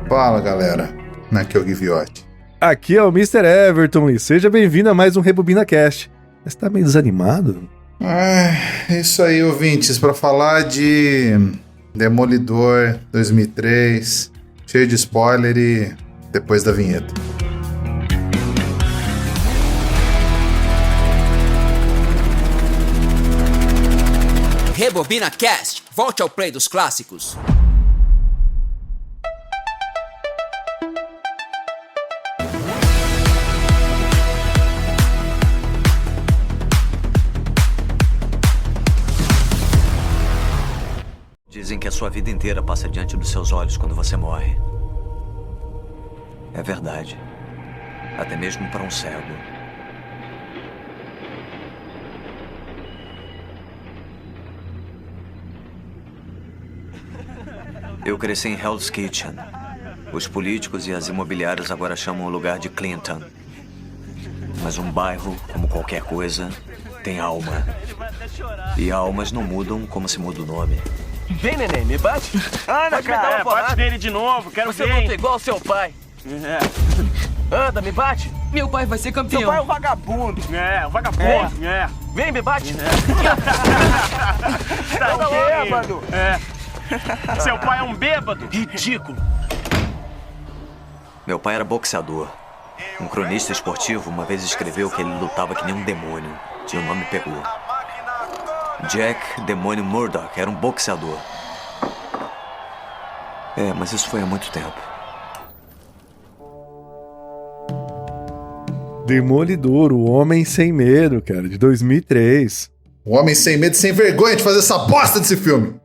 Fala, galera. Aqui é o Guiviotti. Aqui é o Mr. Everton e seja bem-vindo a mais um Rebobina Cast. Você tá meio desanimado? É isso aí, ouvintes, pra falar de Demolidor 2003, cheio de spoiler e depois da vinheta. Rebobina Cast, volte ao play dos clássicos. Dizem que a sua vida inteira passa diante dos seus olhos quando você morre. É verdade. Até mesmo para um cego. Eu cresci em Hell's Kitchen. Os políticos e as imobiliárias agora chamam o lugar de Clinton. Mas um bairro, como qualquer coisa, tem alma. E almas não mudam como se muda o nome. Vem, neném, me bate. Anda, cara, bate nele de novo, quero ver. Você luta igual ao seu pai. Anda, me bate. Meu pai vai ser campeão. Seu pai é um vagabundo. É, um vagabundo. É. Vem, me bate. Tá bêbado. Seu pai é um bêbado. Ridículo. Meu pai era boxeador. Um cronista esportivo uma vez escreveu que ele lutava que nem um demônio. E o nome pegou. Jack Demônio Murdoch era um boxeador. Mas isso foi há muito tempo. Demolidor, o Homem Sem Medo, cara, de 2003. O Homem Sem Medo e Sem Vergonha de fazer essa bosta desse filme.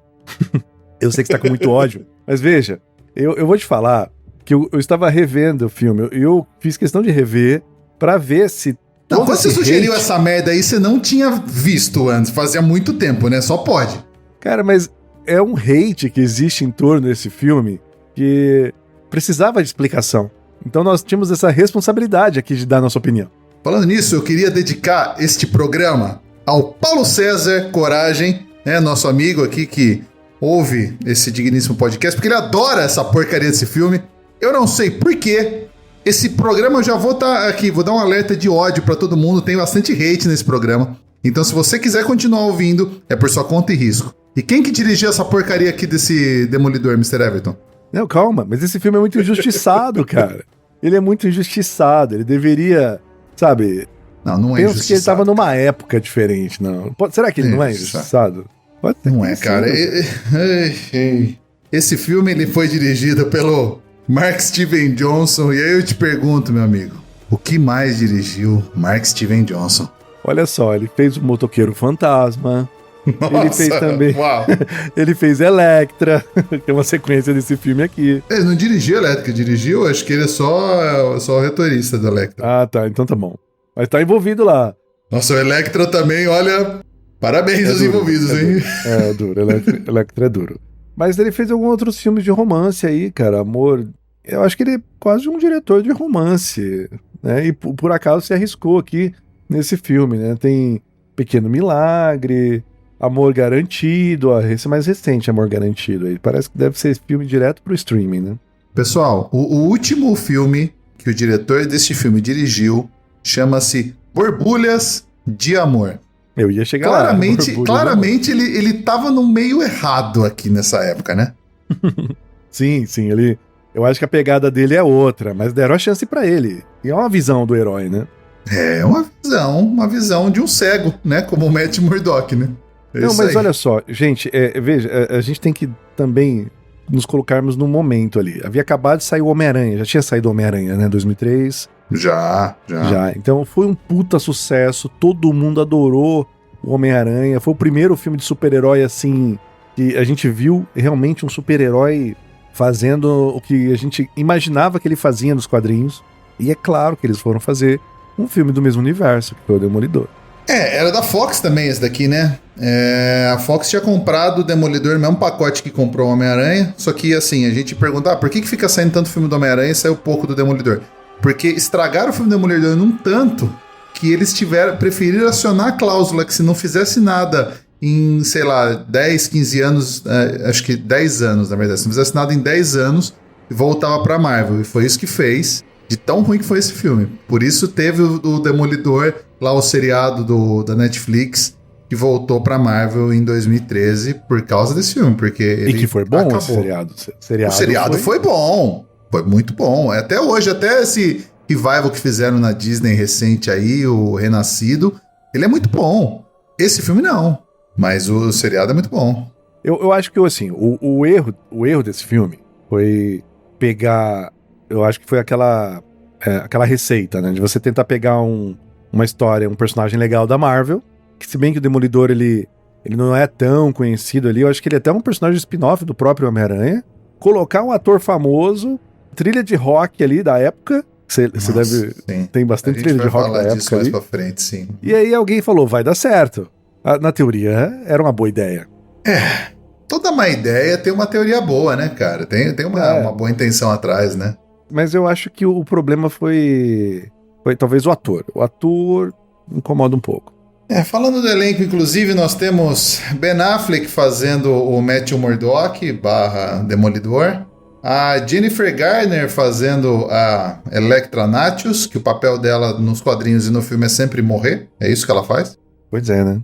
Eu sei que você tá com muito ódio, mas veja, eu vou te falar que eu estava revendo o filme, eu fiz questão de rever pra ver se... Não, quando você sugeriu essa merda aí, você não tinha visto antes, fazia muito tempo, né? Só pode. Cara, mas é um hate que existe em torno desse filme que precisava de explicação. Então nós tínhamos essa responsabilidade aqui de dar nossa opinião. Falando nisso, eu queria dedicar este programa ao Paulo César Coragem, nosso amigo aqui que ouve esse digníssimo podcast, porque ele adora essa porcaria desse filme. Eu não sei por quê. Esse programa eu já vou estar aqui, vou dar um alerta de ódio pra todo mundo, tem bastante hate nesse programa. Então se você quiser continuar ouvindo, é por sua conta e risco. E quem que dirigiu essa porcaria aqui desse Demolidor, Mr. Everton? Não, calma, mas esse filme é muito injustiçado, cara. Ele é muito injustiçado, ele deveria, sabe... Não é injustiçado. Penso que ele tava numa época diferente, não. Será que ele não é injustiçado? Pode ter não é, cara. Esse filme ele foi dirigido pelo Mark Steven Johnson. E aí eu te pergunto, meu amigo, o que mais dirigiu Mark Steven Johnson? Olha só, ele fez o Motoqueiro Fantasma. Nossa, ele fez também. Uau. Ele fez Elektra, que é uma sequência desse filme aqui. Ele não dirigiu Elektra, dirigiu, acho que ele é só o retorista do Elektra. Ah, tá, então tá bom. Mas tá envolvido lá. Nossa, o Elektra também, olha. Parabéns aos envolvidos, hein? É duro, Elektra é duro. Mas ele fez alguns outros filmes de romance aí, cara, amor. Eu acho que ele é quase um diretor de romance, né? E por acaso se arriscou aqui nesse filme, né? Tem Pequeno Milagre, Amor Garantido, esse mais recente, Amor Garantido. Aí parece que deve ser filme direto pro streaming, né? Pessoal, o último filme que o diretor deste filme dirigiu chama-se Borbulhas de Amor. Eu ia chegar claramente ele tava no meio errado aqui nessa época, né? Sim, eu acho que a pegada dele é outra, mas deram a chance pra ele. E é uma visão do herói, né? É uma visão de um cego, né? Como o Matt Murdock, né? Não, mas olha só, gente, veja, a gente tem que também nos colocarmos num momento ali. Havia acabado de sair o Homem-Aranha, já tinha saído o Homem-Aranha, né? 2003. Já. Então foi um puta sucesso, todo mundo adorou o Homem-Aranha. Foi o primeiro filme de super-herói, assim, que a gente viu realmente um super-herói fazendo o que a gente imaginava que ele fazia nos quadrinhos. E é claro que eles foram fazer um filme do mesmo universo, que foi o Demolidor. Era da Fox também esse daqui, né? A Fox tinha comprado o Demolidor, no mesmo pacote que comprou o Homem-Aranha. Só que, assim, a gente pergunta, por que fica saindo tanto filme do Homem-Aranha e saiu pouco do Demolidor? Porque estragaram o filme do Demolidor num tanto que eles preferiram acionar a cláusula que se não fizesse nada em, sei lá, 10, 15 anos, acho que 10 anos, na verdade, se não fizesse nada em 10 anos, e voltava pra Marvel. E foi isso que fez, de tão ruim que foi esse filme. Por isso teve o Demolidor, lá o seriado da Netflix, que voltou pra Marvel em 2013 por causa desse filme, porque ele E que foi bom acabou. esse seriado. O seriado foi bom, foi muito bom. Até hoje, até esse revival que fizeram na Disney recente aí, o Renascido, ele é muito bom. Esse filme não, mas o seriado é muito bom. Eu acho que, assim, o erro desse filme foi pegar... Eu acho que foi aquela receita, né? De você tentar pegar uma história, um personagem legal da Marvel, que se bem que o Demolidor, ele não é tão conhecido ali, eu acho que ele é até um personagem spin-off do próprio Homem-Aranha, colocar um ator famoso, trilha de rock ali da época, você deve... Sim. Tem bastante trilha de rock da época disso mais ali. pra frente, sim. E aí alguém falou, vai dar certo. Na teoria, era uma boa ideia. Toda má ideia tem uma teoria boa, né, cara? Tem uma boa intenção atrás, né? Mas eu acho que o problema foi talvez o ator. O ator incomoda um pouco. Falando do elenco, inclusive, nós temos Ben Affleck fazendo o Matthew Murdock / Demolidor. A Jennifer Garner fazendo a Elektra Natchios, que o papel dela nos quadrinhos e no filme é sempre morrer. É isso que ela faz? Pois é, né?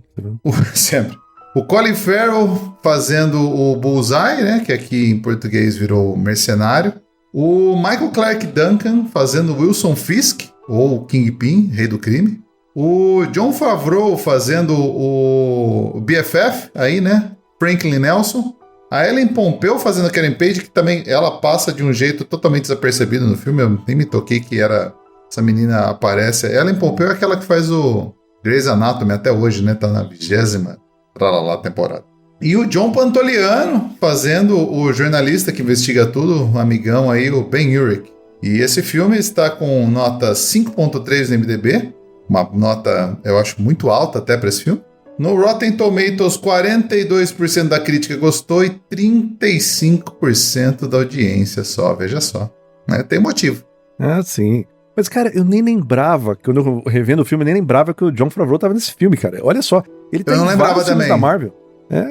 Sempre. O Colin Farrell fazendo o Bullseye, né? Que aqui em português virou Mercenário. O Michael Clarke Duncan fazendo Wilson Fisk, ou Kingpin, Rei do Crime. O Jon Favreau fazendo o BFF, aí, né? Franklin Nelson. A Ellen Pompeo fazendo a Karen Page, que também ela passa de um jeito totalmente desapercebido no filme. Eu nem me toquei que essa menina aparece. A Ellen Pompeo é aquela que faz o Grey's Anatomy até hoje, né? Tá na 20ª temporada. E o John Pantoliano fazendo o jornalista que investiga tudo, um amigão aí, o Ben Urich. E esse filme está com nota 5.3 no MDB, uma nota, eu acho, muito alta até para esse filme. No Rotten Tomatoes, 42% da crítica gostou e 35% da audiência só, veja só. Tem motivo. Ah, sim. Mas, cara, eu nem lembrava, quando eu revendo o filme, eu nem lembrava que o Jon Favreau tava nesse filme, cara. Olha só, ele tá em vários filmes da Marvel.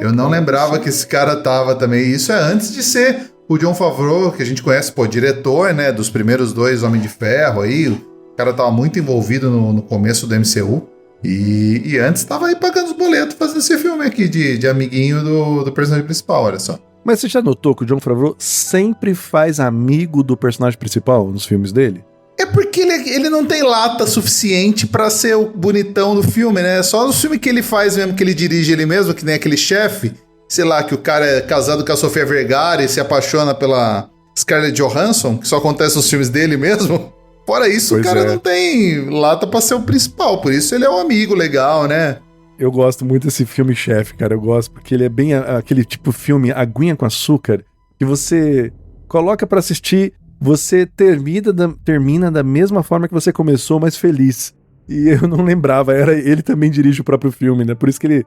Eu não lembrava que esse cara tava também. Isso é antes de ser o Jon Favreau, que a gente conhece, diretor, né, dos primeiros 2 Homem de Ferro aí. O cara tava muito envolvido no começo do MCU. E antes tava aí pagando os boletos fazendo esse filme aqui de amiguinho do personagem principal, olha só. Mas você já notou que o Jon Favreau sempre faz amigo do personagem principal nos filmes dele? É porque ele não tem lata suficiente pra ser o bonitão do filme, né? Só no filme que ele faz mesmo, que ele dirige ele mesmo, que nem aquele chefe, sei lá, que o cara é casado com a Sofia Vergara e se apaixona pela Scarlett Johansson, que só acontece nos filmes dele mesmo. Fora isso, pois o cara não tem lata pra ser o principal, por isso ele é um amigo legal, né? Eu gosto muito desse filme Chefe, cara, eu gosto, porque ele é bem aquele tipo filme aguinha com açúcar, que você coloca pra assistir, você termina da mesma forma que você começou, mas feliz. E eu não lembrava, ele também dirige o próprio filme, né? Por isso que ele,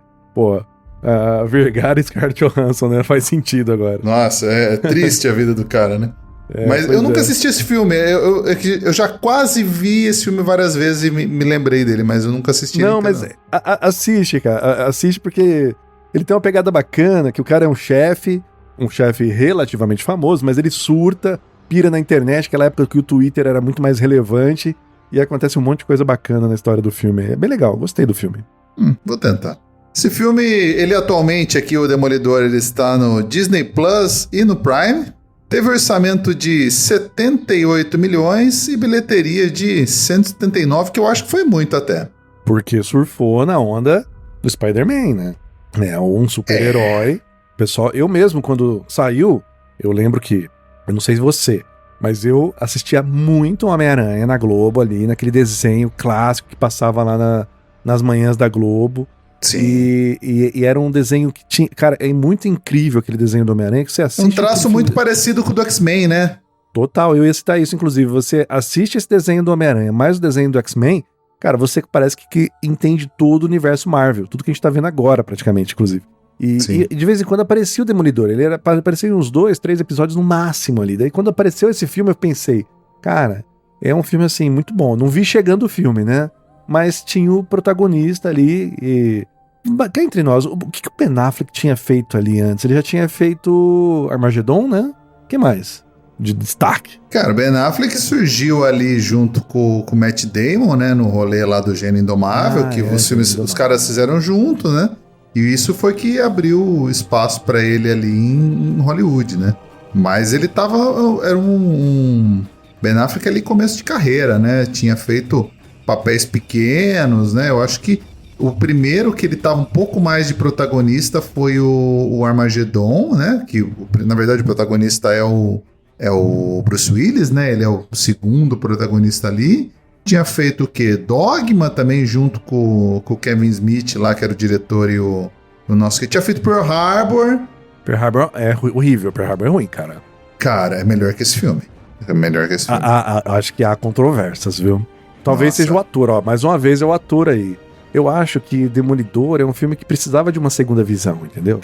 a Vergara e Scarlett Johansson, né? Faz sentido agora. Nossa, é triste a vida do cara, né? Mas eu nunca assisti esse filme. Eu já quase vi esse filme várias vezes e me lembrei dele, mas eu nunca assisti. Não, mas assiste, cara. Assiste porque ele tem uma pegada bacana, que o cara é um chefe relativamente famoso, mas ele surta, pira na internet, aquela época que o Twitter era muito mais relevante, e acontece um monte de coisa bacana na história do filme. É bem legal, gostei do filme. Vou tentar. Esse filme, ele atualmente aqui, o Demolidor, ele está no Disney Plus e no Prime. Teve orçamento de 78 milhões e bilheteria de 179, que eu acho que foi muito até. Porque surfou na onda do Spider-Man, né? É um super-herói. Pessoal, eu mesmo, quando saiu, eu lembro que, eu não sei se você, mas eu assistia muito Homem-Aranha na Globo ali, naquele desenho clássico que passava lá nas manhãs da Globo. Sim. E era um desenho que tinha... Cara, é muito incrível aquele desenho do Homem-Aranha que você assiste... Um traço muito parecido com o do X-Men, né? Total, eu ia citar isso, inclusive. Você assiste esse desenho do Homem-Aranha, mais o desenho do X-Men, cara, você parece que entende todo o universo Marvel. Tudo que a gente tá vendo agora, praticamente, inclusive. E de vez em quando aparecia o Demolidor. Ele aparecia em uns 2, 3 episódios no máximo ali. Daí quando apareceu esse filme, eu pensei... Cara, é um filme, assim, muito bom. Não vi chegando o filme, né? Mas tinha o protagonista ali e... Cá entre nós, o que o Ben Affleck tinha feito ali antes? Ele já tinha feito Armageddon, né? O que mais? de destaque. Cara, Ben Affleck surgiu ali junto com o Matt Damon, né? No rolê lá do Gênio Indomável, os caras fizeram junto, né? E isso foi que abriu espaço pra ele ali em Hollywood, né? Mas ele era um Ben Affleck ali começo de carreira, né? Tinha feito papéis pequenos, né? Eu acho que o primeiro que ele tava um pouco mais de protagonista foi o Armageddon, né? Que, na verdade, o protagonista é o Bruce Willis, né? Ele é o segundo protagonista ali. Tinha feito o quê? Dogma também, junto com o Kevin Smith lá, que era o diretor e o nosso... Que tinha feito Pearl Harbor. Pearl Harbor é horrível, Pearl Harbor é ruim, cara. Cara, é melhor que esse filme. Acho que há controvérsias, viu? Talvez seja o ator, ó. Mais uma vez é o ator aí. Eu acho que Demolidor é um filme que precisava de uma segunda visão, entendeu?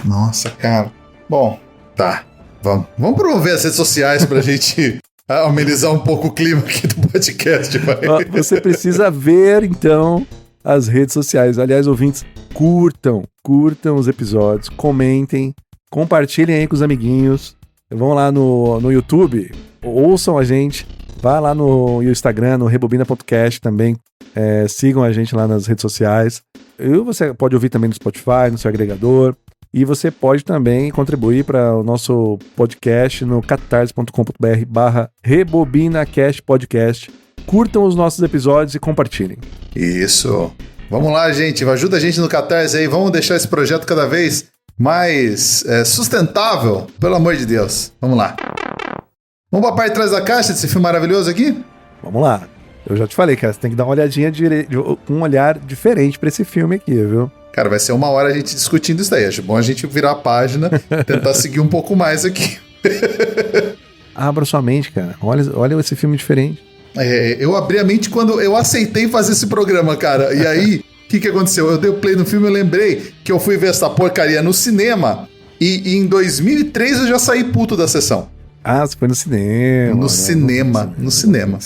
Nossa, cara. Bom, tá. Vamos promover as redes sociais pra gente amenizar um pouco o clima aqui do podcast, vai. Você precisa ver, então, as redes sociais. Aliás, ouvintes, curtam os episódios, comentem, compartilhem aí com os amiguinhos. Vão lá no YouTube, ouçam a gente, vá lá no Instagram, no rebobina.cast também, sigam a gente lá nas redes sociais. E você pode ouvir também no Spotify, no seu agregador. E você pode também contribuir para o nosso podcast no catarse.com.br/rebobinacastpodcast. Curtam os nossos episódios e compartilhem. Isso. Vamos lá, gente. Ajuda a gente no Catarse aí. Vamos deixar esse projeto cada vez mais sustentável. Pelo amor de Deus. Vamos lá. Vamos pra parte de trás da caixa desse filme maravilhoso aqui? Vamos lá. Eu já te falei, cara. Você tem que dar uma olhadinha, um olhar diferente para esse filme aqui, viu? Cara, vai ser 1 hora a gente discutindo isso daí. Acho bom a gente virar a página, tentar seguir um pouco mais aqui. Abra sua mente, cara. Olha esse filme diferente. Eu abri a mente quando eu aceitei fazer esse programa, cara. E aí, o que aconteceu? Eu dei o play no filme e eu lembrei que eu fui ver essa porcaria no cinema e em 2003 eu já saí puto da sessão. Ah, você foi no cinema. No cinema.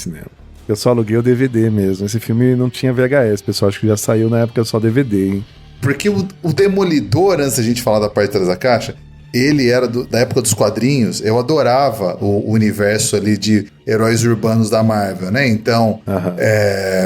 Eu só aluguei o DVD mesmo. Esse filme não tinha VHS, pessoal. Acho que já saiu na época só DVD, hein? Porque o Demolidor, antes da gente falar da parte de trás da caixa, ele era da época dos quadrinhos. Eu adorava o universo ali de heróis urbanos da Marvel, né? Então,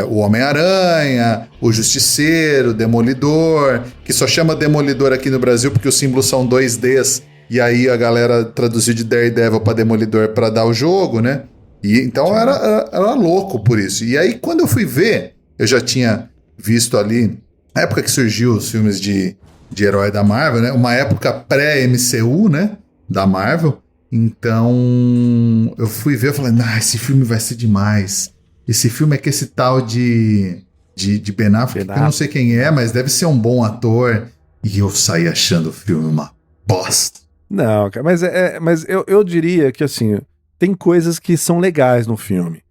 o Homem-Aranha, o Justiceiro, o Demolidor, que só chama Demolidor aqui no Brasil porque os símbolos são 2Ds. E aí a galera traduziu de Daredevil pra Demolidor pra dar o jogo, né? E então era louco por isso. E aí, quando eu fui ver, eu já tinha visto ali, na época que surgiu os filmes de herói da Marvel, né? Uma época pré-MCU, né? Da Marvel. Então, eu fui ver e falei, esse filme vai ser demais. Esse filme é que esse tal de Ben Affleck, que eu não sei quem é, mas deve ser um bom ator. E eu saí achando o filme uma bosta. Não, cara, mas eu diria que, assim, tem coisas que são legais no filme.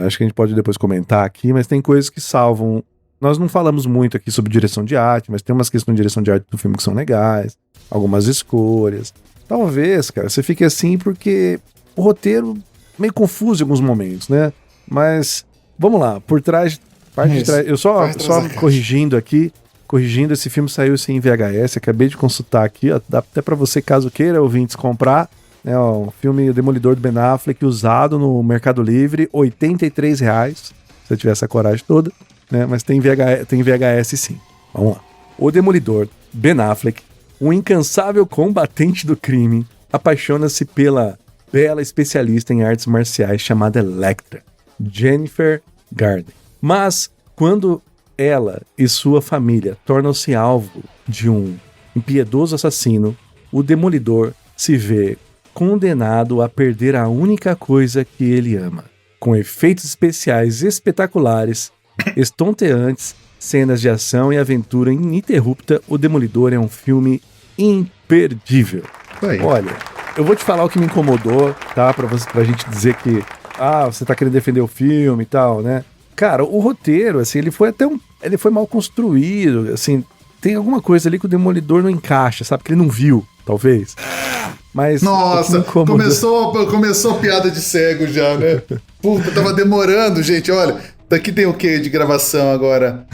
Acho que a gente pode depois comentar aqui, mas tem coisas que salvam. Nós não falamos muito aqui sobre direção de arte, mas tem umas questões de direção de arte do filme que são legais, algumas escolhas. Talvez, cara, você fique assim porque o roteiro meio confuso em alguns momentos, né? Mas, vamos lá, por trás, parte de trás, eu só corrigindo, esse filme saiu sem VHS, acabei de consultar aqui, ó, dá até pra você, caso queira, ouvintes, comprar, né, ó, um filme Demolidor do Ben Affleck usado no Mercado Livre, R$83, se você tiver essa coragem toda. Né, mas tem VHS sim. Vamos lá. O Demolidor, Ben Affleck, um incansável combatente do crime, apaixona-se pela bela especialista em artes marciais chamada Elektra, Jennifer Garner. Mas, quando ela e sua família tornam-se alvo de um impiedoso assassino, o Demolidor se vê condenado a perder a única coisa que ele ama. Com efeitos especiais espetaculares, estonteantes, cenas de ação e aventura ininterrupta, O Demolidor é um filme imperdível. Olha, eu vou te falar o que me incomodou, tá? Pra gente dizer que, você tá querendo defender o filme e tal, né? Cara, o roteiro, assim, ele foi mal construído, assim, tem alguma coisa ali que o Demolidor não encaixa, sabe? Que ele não viu, talvez. Mas nossa, começou a piada de cego já, né? Puta, tava demorando, gente, olha. Daqui tem o que de gravação agora?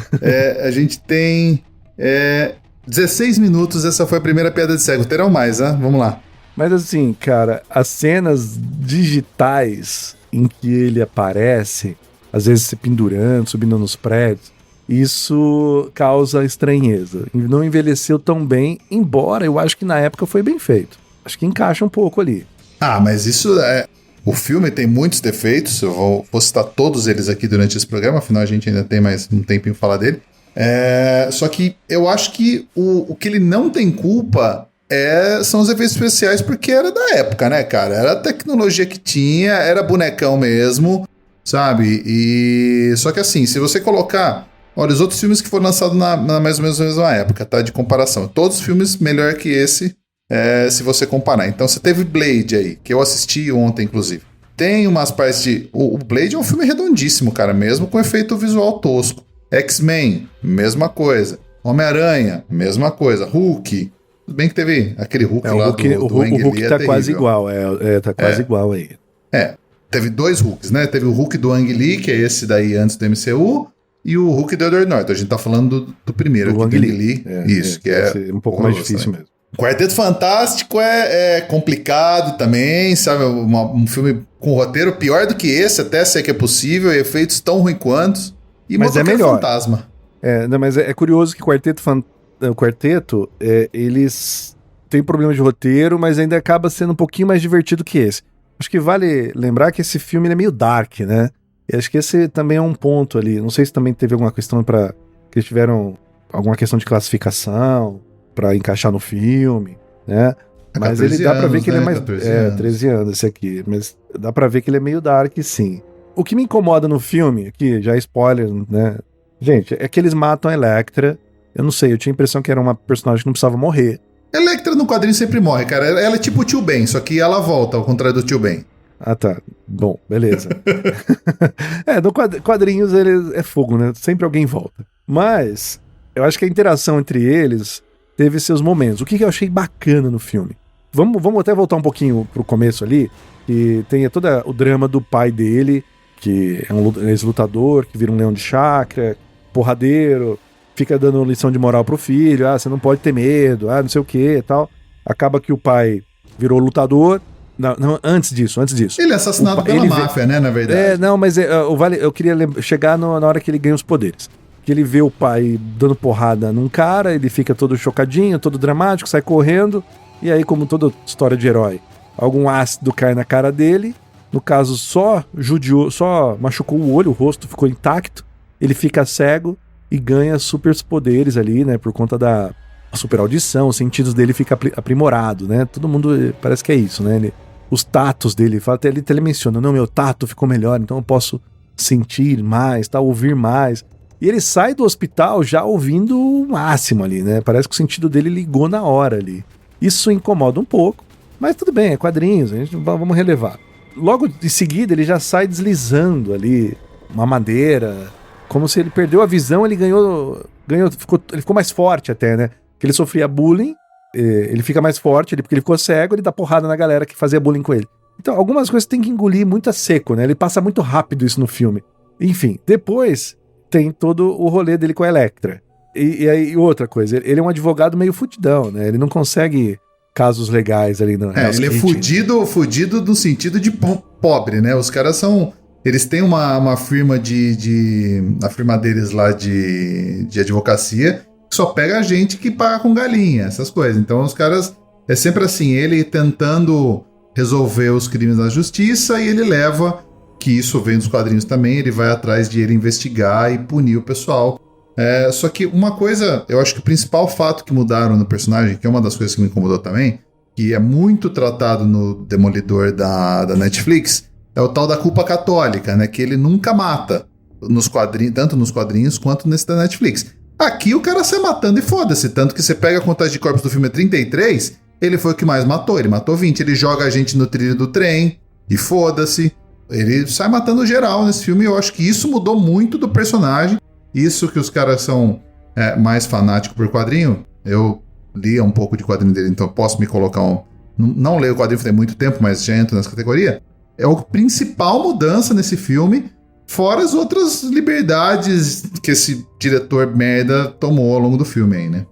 A gente tem 16 minutos, essa foi a primeira piada de cego. Terão mais, né? Vamos lá. Mas assim, cara, as cenas digitais em que ele aparece, às vezes se pendurando, subindo nos prédios, isso causa estranheza. Não envelheceu tão bem, embora eu acho que na época foi bem feito. Acho que encaixa um pouco ali. Ah, mas isso é... O filme tem muitos defeitos, eu vou citar todos eles aqui durante esse programa, afinal a gente ainda tem mais um tempinho pra falar dele. Só que eu acho que o que ele não tem culpa são os efeitos especiais, porque era da época, né, cara? Era a tecnologia que tinha, era bonecão mesmo, sabe? Só que assim, se você colocar... Olha, os outros filmes que foram lançados na mais ou menos na mesma época, tá? De comparação. Todos os filmes melhor que esse... se você comparar. Então você teve Blade aí, que eu assisti ontem, inclusive. Tem umas partes de... O Blade é um filme redondíssimo, cara, mesmo com efeito visual tosco. X-Men, mesma coisa. Homem-Aranha, mesma coisa. Hulk, tudo bem que teve aquele Hulk lá do o Hulk tá terrível. quase igual, tá quase igual aí. Teve 2 Hulks, né? Teve o Hulk do Ang Lee, que é esse daí antes do MCU, e o Hulk do Edward Norton. A gente tá falando do primeiro, do aqui, Ang do Ang Lee. Isso, que é um pouco mais difícil mesmo. Quarteto Fantástico é complicado também, sabe? Um filme com roteiro pior do que esse, até se é que é possível, e efeitos tão ruins quanto. E mas é melhor. Fantasma. Mas é curioso que o Quarteto, eles têm problema de roteiro, mas ainda acaba sendo um pouquinho mais divertido que esse. Acho que vale lembrar que esse filme ele é meio dark, né? E acho que esse também é um ponto ali. Não sei se também teve alguma questão que eles tiveram alguma questão de classificação pra encaixar no filme, né? Mas ele dá pra ver que ele é mais... 13 anos esse aqui. Mas dá pra ver que ele é meio dark, sim. O que me incomoda no filme, aqui, já é spoiler, né? Gente, é que eles matam a Elektra. Eu não sei, eu tinha a impressão que era uma personagem que não precisava morrer. Elektra no quadrinho sempre morre, cara. Ela é tipo o Tio Ben, só que ela volta, ao contrário do Tio Ben. Ah, tá. Bom, beleza. No quadrinhos ele é fogo, né? Sempre alguém volta. Mas eu acho que a interação entre eles teve seus momentos. O que eu achei bacana no filme? Vamos até voltar um pouquinho pro começo ali, que tem todo o drama do pai dele, que é um ex-lutador, que vira um leão de chácara, porradeiro, fica dando lição de moral pro filho, você não pode ter medo, não sei o que e tal. Acaba que o pai virou lutador. Não, antes disso. Ele é assassinado pela máfia, né, na verdade. Mas eu queria chegar na hora que ele ganha os poderes. Que ele vê o pai dando porrada num cara, ele fica todo chocadinho, todo dramático, sai correndo, e aí, como toda história de herói, algum ácido cai na cara dele, no caso só machucou o olho, o rosto ficou intacto, ele fica cego e ganha super poderes ali, né, por conta da super audição, os sentidos dele ficam aprimorados, né, todo mundo parece que é isso, né, os tatos dele, ele menciona, não, meu tato ficou melhor, então eu posso sentir mais, ouvir mais. E ele sai do hospital já ouvindo o máximo ali, né? Parece que o sentido dele ligou na hora ali. Isso incomoda um pouco, mas tudo bem, é quadrinhos, vamos relevar. Logo de seguida ele já sai deslizando ali, uma madeira, como se ele perdeu a visão, ele ele ficou mais forte até, né? Porque ele sofria bullying, ele fica mais forte, porque ele ficou cego, ele dá porrada na galera que fazia bullying com ele. Então, algumas coisas tem que engolir muito a seco, né? Ele passa muito rápido isso no filme. Enfim, depois tem todo o rolê dele com a Elektra. E aí, outra coisa, ele é um advogado meio fudidão, né? Ele não consegue casos legais ali no ele é fudido no sentido de pobre, né? Os caras são... Eles têm uma firma a firma deles lá de advocacia que só pega a gente que paga com galinha, essas coisas. Então os caras... É sempre assim, ele tentando resolver os crimes na justiça e ele leva... que isso vem dos quadrinhos também, ele vai atrás de ele investigar e punir o pessoal. Só que uma coisa, eu acho que o principal fato que mudaram no personagem, que é uma das coisas que me incomodou também, que é muito tratado no Demolidor da Netflix, é o tal da culpa católica, né? Que ele nunca mata, nos quadrinhos, tanto nos quadrinhos quanto nesse da Netflix. Aqui o cara sai matando e foda-se, tanto que você pega a contagem de corpos do filme 33, ele foi o que mais matou, ele matou 20, ele joga a gente no trilho do trem e foda-se. Ele sai matando geral nesse filme e eu acho que isso mudou muito do personagem. Isso que os caras são mais fanáticos por quadrinho. Eu lia um pouco de quadrinho dele, então posso me colocar Não leio o quadrinho tem muito tempo, mas já entro nessa categoria. É a principal mudança nesse filme, fora as outras liberdades que esse diretor merda tomou ao longo do filme aí, né?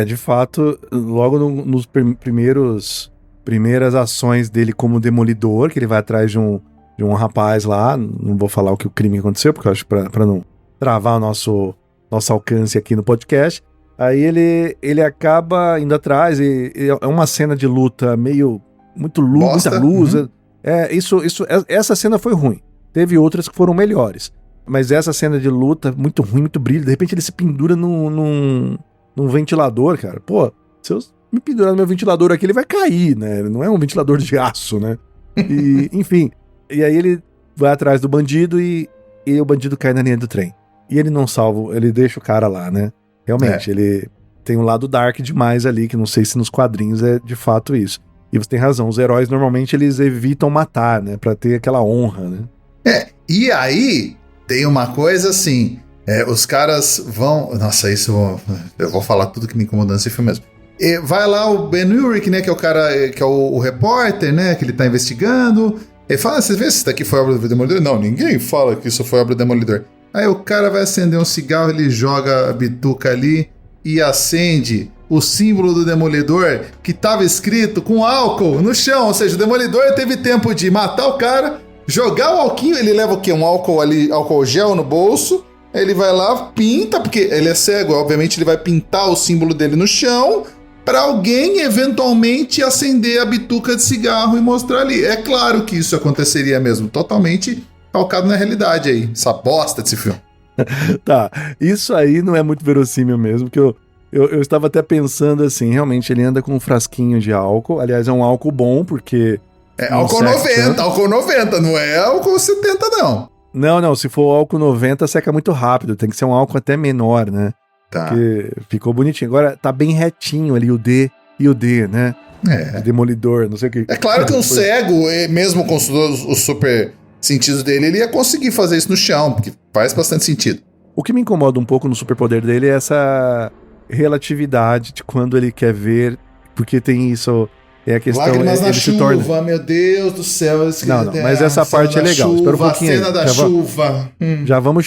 De fato, logo nos primeiros primeiras ações dele como demolidor, que ele vai atrás de um rapaz lá, não vou falar o que o crime aconteceu, porque eu acho pra não travar o nosso alcance aqui no podcast. Aí ele acaba indo atrás, e é uma cena de luta muita luz. Uhum. Essa cena foi ruim. Teve outras que foram melhores. Mas essa cena de luta, muito ruim, muito brilho. De repente ele se pendura num ventilador, cara. Pô, se eu me pendurar no meu ventilador aqui, ele vai cair, né? Não é um ventilador de aço, né? E, enfim. E aí ele vai atrás do bandido e o bandido cai na linha do trem. E ele não salva, ele deixa o cara lá, né? Realmente, ele tem um lado dark demais ali, que não sei se nos quadrinhos é de fato isso. E você tem razão, os heróis normalmente eles evitam matar, né? Pra ter aquela honra, né? E aí tem uma coisa assim, os caras vão... Nossa, isso eu vou falar tudo que me incomodou nesse filme mesmo. E vai lá o Ben Urich, né, que é o cara, que é o repórter, né, que ele tá investigando. Ele fala, você vê se isso daqui foi obra do Demolidor? Não, ninguém fala que isso foi obra do Demolidor. Aí o cara vai acender um cigarro, ele joga a bituca ali e acende o símbolo do Demolidor que tava escrito com álcool no chão. Ou seja, o Demolidor teve tempo de matar o cara, jogar o alquinho, ele leva o quê? Um álcool ali, álcool gel no bolso, ele vai lá, pinta, porque ele é cego, obviamente ele vai pintar o símbolo dele no chão para alguém eventualmente acender a bituca de cigarro e mostrar ali. É claro que isso aconteceria mesmo, totalmente calcado na realidade aí, essa bosta desse filme. Tá, isso aí não é muito verossímil mesmo, que eu estava até pensando assim, realmente ele anda com um frasquinho de álcool, aliás é um álcool bom, porque... É álcool 90, álcool 90, não é álcool 70 não. Não, se for álcool 90 seca muito rápido, tem que ser um álcool até menor, né? Tá. Porque ficou bonitinho, agora tá bem retinho ali o D e o D, né? O Demolidor, não sei o que. É claro que um cego, mesmo com os super sentidos dele, ele ia conseguir fazer isso no chão, porque faz bastante sentido. O que me incomoda um pouco no superpoder dele é essa relatividade de quando ele quer ver, porque tem isso, é a questão... Lágrimas na ele chuva, se torna... meu Deus do céu. Não, mas essa parte é legal. Chuva, espera um pouquinho. A cena da chuva. Já vamos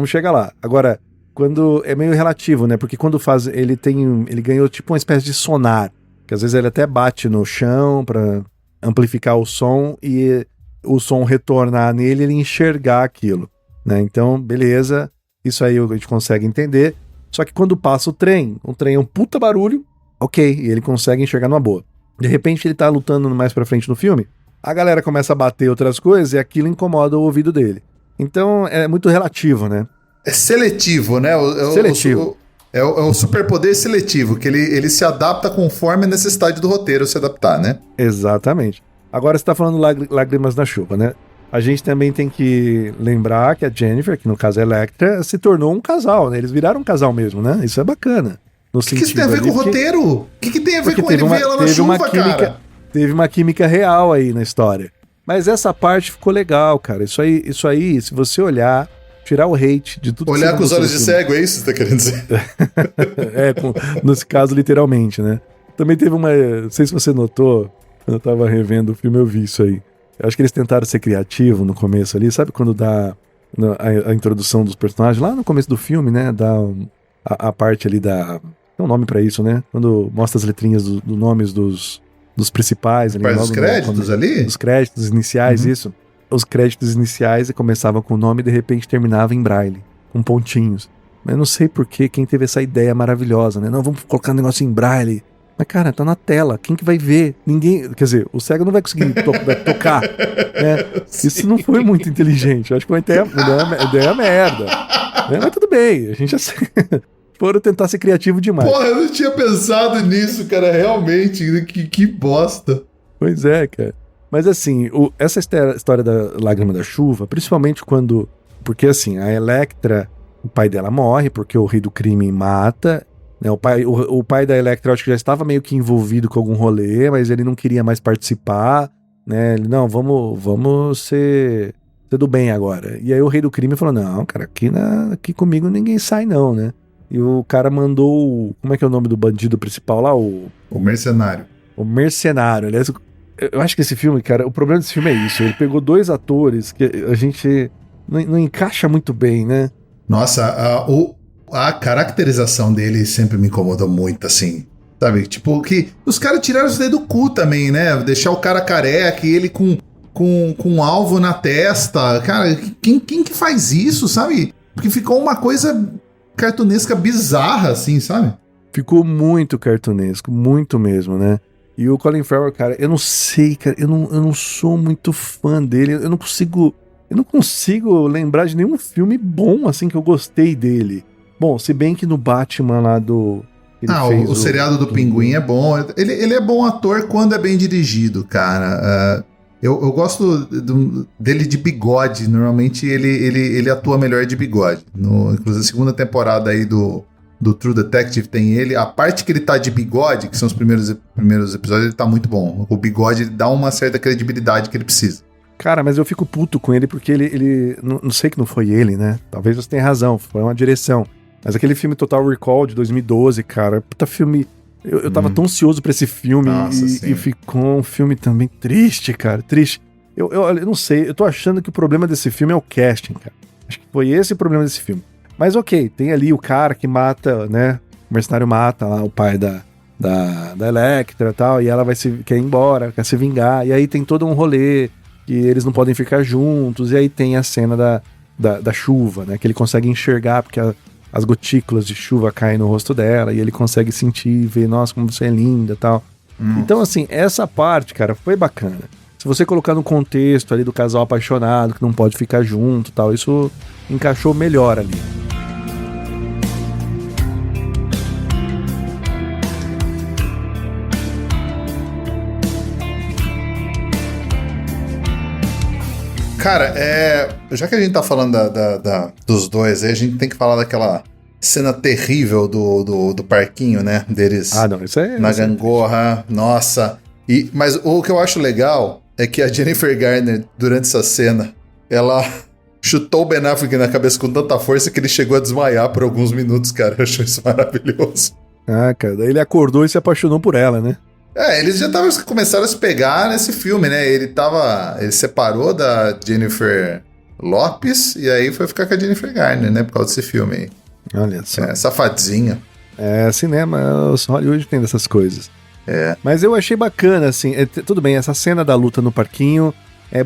chegar lá. Agora, quando é meio relativo, né? Porque quando ele ganhou tipo uma espécie de sonar, que às vezes ele até bate no chão pra amplificar o som e o som retornar nele e ele enxergar aquilo, né? Então, beleza, isso aí a gente consegue entender. Só que quando passa o trem é um puta barulho, ok, e ele consegue enxergar numa boa. De repente ele tá lutando mais pra frente no filme, a galera começa a bater outras coisas e aquilo incomoda o ouvido dele. Então é muito relativo, né? É seletivo, né? Seletivo. É o superpoder seletivo, que ele se adapta conforme a necessidade do roteiro se adaptar, né? Exatamente. Agora você tá falando Lágrimas na Chuva, né? A gente também tem que lembrar que a Jennifer, que no caso é Electra, se tornou um casal, né? Eles viraram um casal mesmo, né? Isso é bacana. O que isso tem a ver com o roteiro? O que tem a ver com ele ver ela na chuva, cara? Teve uma química real aí na história. Mas essa parte ficou legal, cara. Isso aí, se você olhar, tirar o hate de tudo olhar com os olhos de cego, é isso que você tá querendo dizer? Nesse caso, literalmente, né? Também teve não sei se você notou, quando eu tava revendo o filme, eu vi isso aí. Eu acho que eles tentaram ser criativos no começo ali, sabe quando dá a introdução dos personagens? Lá no começo do filme, né? Dá a parte ali da... Tem um nome pra isso, né? Quando mostra as letrinhas dos nomes dos principais. Ali, os créditos ali? Os créditos iniciais, isso. Os créditos iniciais começavam com o nome e de repente terminava em braille, com pontinhos. Mas eu não sei porquê, quem teve essa ideia maravilhosa, né? Não, vamos colocar um negócio em braille. Mas, cara, tá na tela, quem que vai ver? Ninguém, quer dizer, o cego não vai conseguir tocar, né? Isso não foi muito inteligente, eu acho que foi uma ideia merda. Mas tudo bem, a gente já foram tentar ser criativo demais. Porra, eu não tinha pensado nisso, cara, realmente, que bosta. Pois é, cara. Mas assim, essa história da Lágrima da Chuva, principalmente porque assim, a Electra, o pai dela morre porque o rei do crime mata, né? O pai da Electra, acho que já estava meio que envolvido com algum rolê, mas ele não queria mais participar, né? Ele, não, vamos ser do bem agora. E aí o rei do crime falou, não, cara, aqui comigo ninguém sai não, né? E o cara mandou, como é que é o nome do bandido principal lá? O mercenário. O mercenário, aliás, eu acho que esse filme, cara, o problema desse filme é isso, ele pegou dois atores que a gente não encaixa muito bem, né? Nossa, a caracterização dele sempre me incomodou muito, assim. Sabe? Tipo, que os caras tiraram isso daí do cu também, né? Deixar o cara careca e ele com um alvo na testa. Cara, quem que faz isso, sabe? Porque ficou uma coisa cartunesca bizarra, assim, sabe? Ficou muito cartunesco, muito mesmo, né? E o Colin Farrell, cara, eu não sei, cara, eu não sou muito fã dele, eu não consigo lembrar de nenhum filme bom, assim, que eu gostei dele. Bom, se bem que no Batman lá do... O seriado do Pinguim é bom. Ele é bom ator quando é bem dirigido, cara. Eu gosto dele de bigode. Normalmente ele atua melhor de bigode. Inclusive, a segunda temporada aí do True Detective tem ele. A parte que ele tá de bigode, que são os primeiros episódios, ele tá muito bom. O bigode dá uma certa credibilidade que ele precisa. Cara, mas eu fico puto com ele porque ele não sei que não foi ele, né? Talvez você tenha razão, foi uma direção. Mas aquele filme Total Recall de 2012, cara, puta filme... Eu tava tão ansioso pra esse filme. E ficou um filme também triste, cara, triste. Eu não sei, eu tô achando que o problema desse filme é o casting, cara. Acho que foi esse o problema desse filme. Mas ok, tem ali o cara que mata, né? O mercenário mata lá o pai da Electra e tal, e ela quer ir embora, quer se vingar. E aí tem todo um rolê que eles não podem ficar juntos. E aí tem a cena da chuva, né? Que ele consegue enxergar porque as gotículas de chuva caem no rosto dela e ele consegue sentir, ver, nossa, como você é linda e tal. Então, assim, essa parte, cara, foi bacana. Se você colocar no contexto ali do casal apaixonado, que não pode ficar junto e tal, isso encaixou melhor ali. Cara, já que a gente tá falando dos dois, aí a gente tem que falar daquela cena terrível do parquinho, né? Deles não, isso é... na gangorra, nossa. Mas o que eu acho legal é que a Jennifer Garner, durante essa cena, ela chutou o Ben Affleck na cabeça com tanta força que ele chegou a desmaiar por alguns minutos, cara. Eu achei isso maravilhoso. Cara, daí ele acordou e se apaixonou por ela, né? Eles já começaram a se pegar nesse filme, né? Ele separou da Jennifer Lopez e aí foi ficar com a Jennifer Garner, né? Por causa desse filme aí. Olha só. Safadinha. Cinema, Hollywood tem dessas coisas. Mas eu achei bacana, assim, tudo bem, essa cena da luta no parquinho,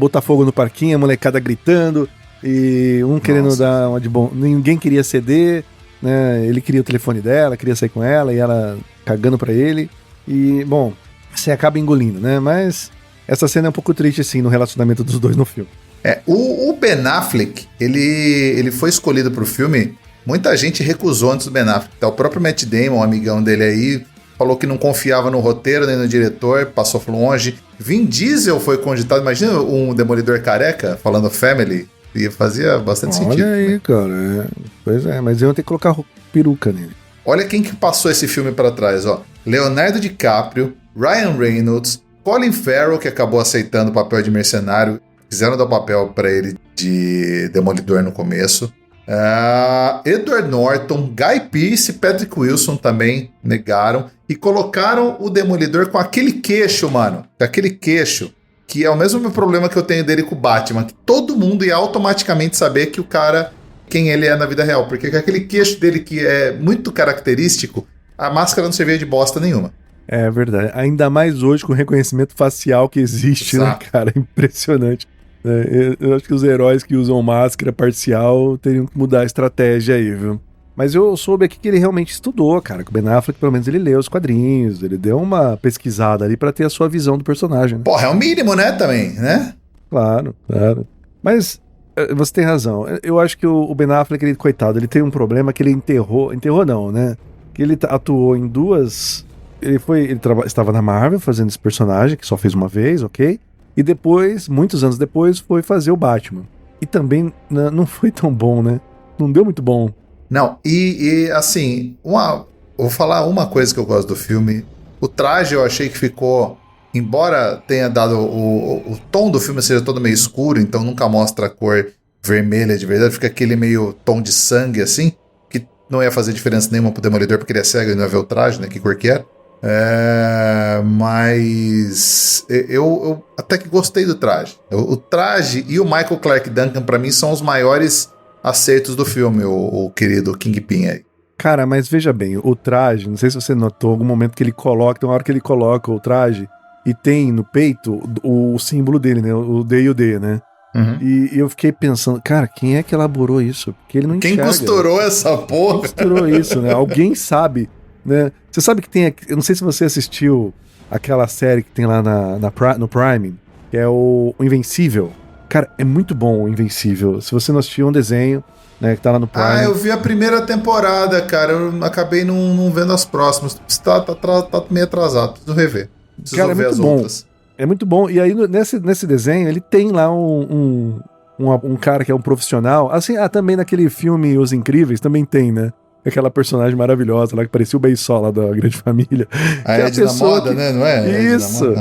botar fogo no parquinho, a molecada gritando, e querendo dar uma de bom... Ninguém queria ceder, né? Ele queria o telefone dela, queria sair com ela, e ela cagando pra ele. E, bom, você acaba engolindo, né? Mas essa cena é um pouco triste, assim, no relacionamento dos dois no filme. O Ben Affleck, ele foi escolhido pro filme, muita gente recusou antes do Ben Affleck. Tá? O próprio Matt Damon, um amigão dele aí, falou que não confiava no roteiro nem no diretor, passou longe. Vin Diesel foi cogitado, imagina um Demolidor careca falando Family, e fazia bastante sentido. Olha aí, cara, pois é, mas eu vou ter que colocar peruca nele. Olha quem que passou esse filme pra trás, ó. Leonardo DiCaprio, Ryan Reynolds, Colin Farrell, que acabou aceitando o papel de mercenário, quiseram dar o papel pra ele de Demolidor no começo. Edward Norton, Guy Pearce e Patrick Wilson também negaram e colocaram o Demolidor com aquele queixo, mano. Aquele queixo que é o mesmo problema que eu tenho dele com o Batman, que todo mundo ia automaticamente saber que o cara, quem ele é na vida real, porque com aquele queixo dele que é muito característico, a máscara não servia de bosta nenhuma. É verdade, ainda mais hoje com o reconhecimento facial que existe, Exato. né, cara, impressionante. Eu acho que os heróis que usam máscara parcial teriam que mudar a estratégia aí, viu? Mas eu soube aqui que ele realmente estudou, cara, que o Ben Affleck, pelo menos, ele leu os quadrinhos, ele deu uma pesquisada ali pra ter a sua visão do personagem, né? Porra, é o mínimo, né, também, né? Claro. Mas você tem razão. Eu acho que o Ben Affleck, ele, coitado, ele tem um problema que ele enterrou não, né? Que ele atuou em duas... Ele estava na Marvel fazendo esse personagem, que só fez uma vez, ok? E depois, muitos anos depois, foi fazer o Batman. E também não foi tão bom, né? Não deu muito bom. Não, e assim, vou falar uma coisa que eu gosto do filme. O traje eu achei que ficou... Embora tenha dado o tom do filme seja todo meio escuro, então nunca mostra a cor vermelha de verdade, fica aquele meio tom de sangue assim, que não ia fazer diferença nenhuma pro Demolidor porque ele é cego e não ia ver o traje, né? Que cor que era. Mas eu até que gostei do traje. O traje e o Michael Clarke Duncan, pra mim, são os maiores acertos do filme, o querido Kingpin aí. Cara, mas veja bem, o traje, não sei se você notou, algum momento que ele coloca, tem uma hora que ele coloca o traje e tem no peito o símbolo dele, né? O D e o D, né? Uhum. E eu fiquei pensando, cara, quem é que elaborou isso? Porque ele não Quem enxerga. costurou essa porra? Costurou isso, né? Alguém sabe, né? Você sabe que tem, eu não sei se você assistiu aquela série que tem lá no Prime, que é o Invencível. Cara, é muito bom o Invencível. Se você não assistiu, é um desenho, né, que tá lá no Prime. Eu vi a primeira temporada, cara. Eu acabei não vendo as próximas. Tá meio atrasado, preciso rever. Preciso Cara, é ver muito as bom. outras. É muito bom. E aí, nesse desenho, ele tem lá um cara que é um profissional. Assim, também naquele filme Os Incríveis, também tem, né? Aquela personagem maravilhosa lá que parecia o Beisol lá da Grande Família. A Edna Moda, né? Não é? Isso.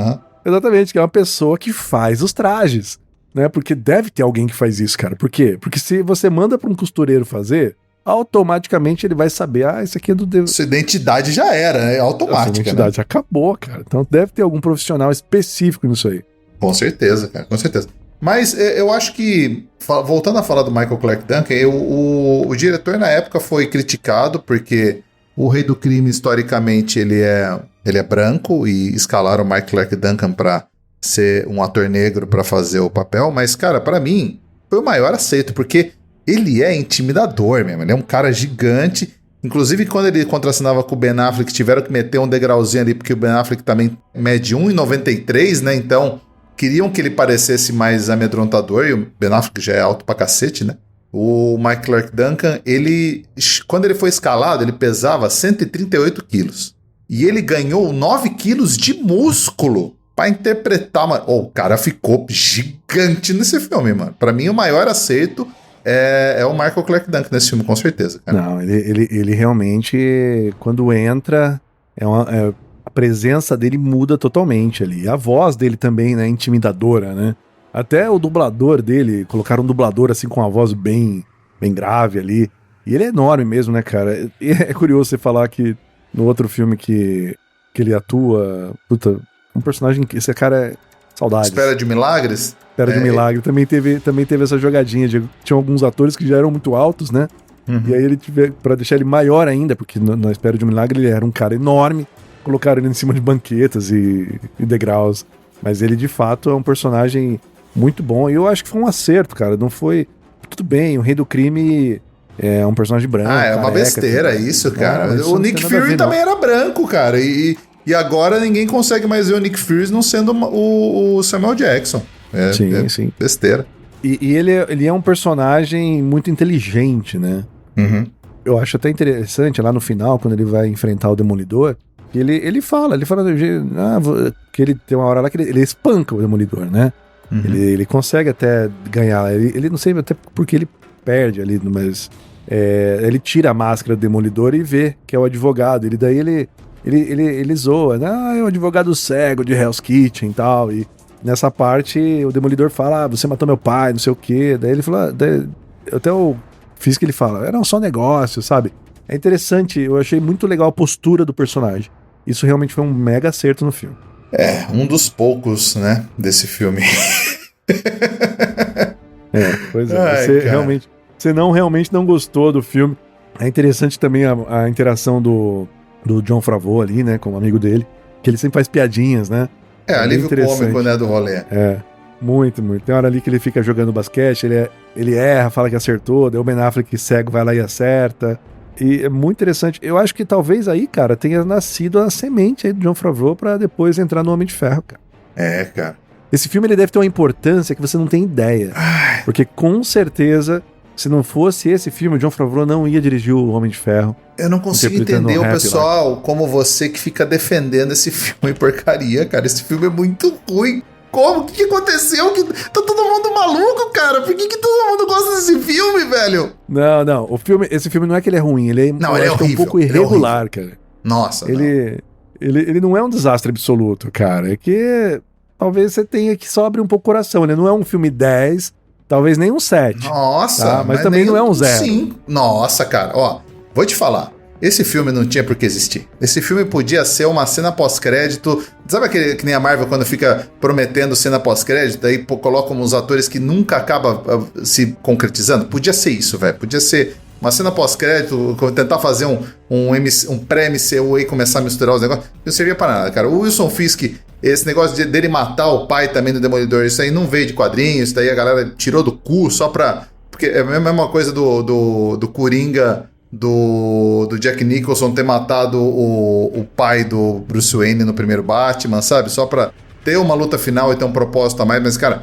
Exatamente, que é uma pessoa que faz os trajes, né? Porque deve ter alguém que faz isso, cara. Por quê? Porque se você manda para um costureiro fazer, automaticamente ele vai saber, isso aqui é do Deus. Sua identidade já era, é automática. Sua identidade acabou, cara. Então deve ter algum profissional específico nisso aí. Com certeza, cara, com certeza. Mas eu acho que, voltando a falar do Michael Clarke Duncan, o diretor na época foi criticado porque o Rei do Crime, historicamente, ele é branco e escalaram o Michael Clarke Duncan pra ser um ator negro pra fazer o papel, mas, cara, pra mim, foi o maior aceito, porque ele é intimidador mesmo, ele é um cara gigante. Inclusive, quando ele contracenava com o Ben Affleck, tiveram que meter um degrauzinho ali, porque o Ben Affleck também mede 1,93, né? Então, queriam que ele parecesse mais amedrontador, e o Ben Affleck já é alto pra cacete, né? O Michael Clarke Duncan, quando ele foi escalado, ele pesava 138 quilos. E ele ganhou 9 quilos de músculo pra interpretar. O cara ficou gigante nesse filme, mano. Pra mim, o maior acerto é o Michael Clarke Duncan nesse filme, com certeza, cara. Não, ele realmente, quando entra, a presença dele muda totalmente ali. A voz dele também, né, intimidadora, né? Até o dublador dele, colocaram um dublador assim com uma voz bem grave ali. E ele é enorme mesmo, né, cara? E é curioso você falar que no outro filme que ele atua, puta, um personagem que esse cara é saudade. Espera de Milagres? Espera de Milagre. Também teve essa jogadinha tinha alguns atores que já eram muito altos, né? Uhum. E aí ele pra deixar ele maior ainda, porque na Espera de Milagre ele era um cara enorme, colocaram ele em cima de banquetas e degraus. Mas ele, de fato, é um personagem muito bom. E eu acho que foi um acerto, cara. Não foi... Tudo bem, o Rei do Crime é um personagem branco. É uma besteira isso, cara. O Nick Fury também era branco, cara. E agora ninguém consegue mais ver o Nick Fury não sendo o Samuel Jackson. Sim. Besteira. E ele é um personagem muito inteligente, né? Uhum. Eu acho até interessante, lá no final, quando ele vai enfrentar o Demolidor, ele fala que ele tem uma hora lá que ele espanca o Demolidor, né? Uhum. Ele consegue até ganhar. Ele não sei até porque ele perde ali, mas ele tira a máscara do Demolidor e vê que é o advogado. Ele zoa, né? É o advogado cego de Hell's Kitchen e tal. E nessa parte o Demolidor fala: você matou meu pai, não sei o quê. Daí ele fala, até o fiz que ele fala, era só negócio, sabe? É interessante, eu achei muito legal a postura do personagem. Isso realmente foi um mega acerto no filme. Um dos poucos, né, desse filme. Pois é. Você realmente não gostou do filme. É interessante também a interação do Jon Favreau ali, né, com um amigo dele, que ele sempre faz piadinhas, né? Alívio cômico, né, do rolê. Muito, muito. Tem hora ali que ele fica jogando basquete, ele erra, fala que acertou, daí o Ben Affleck cego vai lá e acerta. E é muito interessante. Eu acho que talvez aí, cara, tenha nascido a semente aí do Jon Favreau pra depois entrar no Homem de Ferro, cara. Cara. Esse filme ele deve ter uma importância que você não tem ideia. Porque com certeza, se não fosse esse filme, o Jon Favreau não ia dirigir o Homem de Ferro. Eu não consigo entender o pessoal como você que fica defendendo esse filme porcaria, cara. Esse filme é muito ruim. Como? O que aconteceu? Tá todo mundo maluco, cara? Por que todo mundo gosta desse filme, velho? Não. Esse filme não é que ele é ruim. Ele é horrível, um pouco irregular, cara. Nossa, ele não é um desastre absoluto, cara. É que talvez você tenha que só abrir um pouco o coração. Ele não é um filme 10, talvez nem um 7. Nossa. Tá? Mas também não é um 0. Sim. Nossa, cara. Ó, vou te falar. Esse filme não tinha por que existir. Esse filme podia ser uma cena pós-crédito. Sabe aquele que nem a Marvel quando fica prometendo cena pós-crédito, aí colocam uns atores que nunca acabam se concretizando? Podia ser isso, velho. Podia ser uma cena pós-crédito, tentar fazer um pré-MCU e começar a misturar os negócios, não servia pra nada, cara. O Wilson Fisk, esse negócio dele matar o pai também do Demolidor, isso aí não veio de quadrinhos, isso daí a galera tirou do cu só pra... Porque é a mesma coisa do Coringa, do Jack Nicholson ter matado o pai do Bruce Wayne no primeiro Batman, sabe? Só pra ter uma luta final e ter um propósito a mais, mas, cara,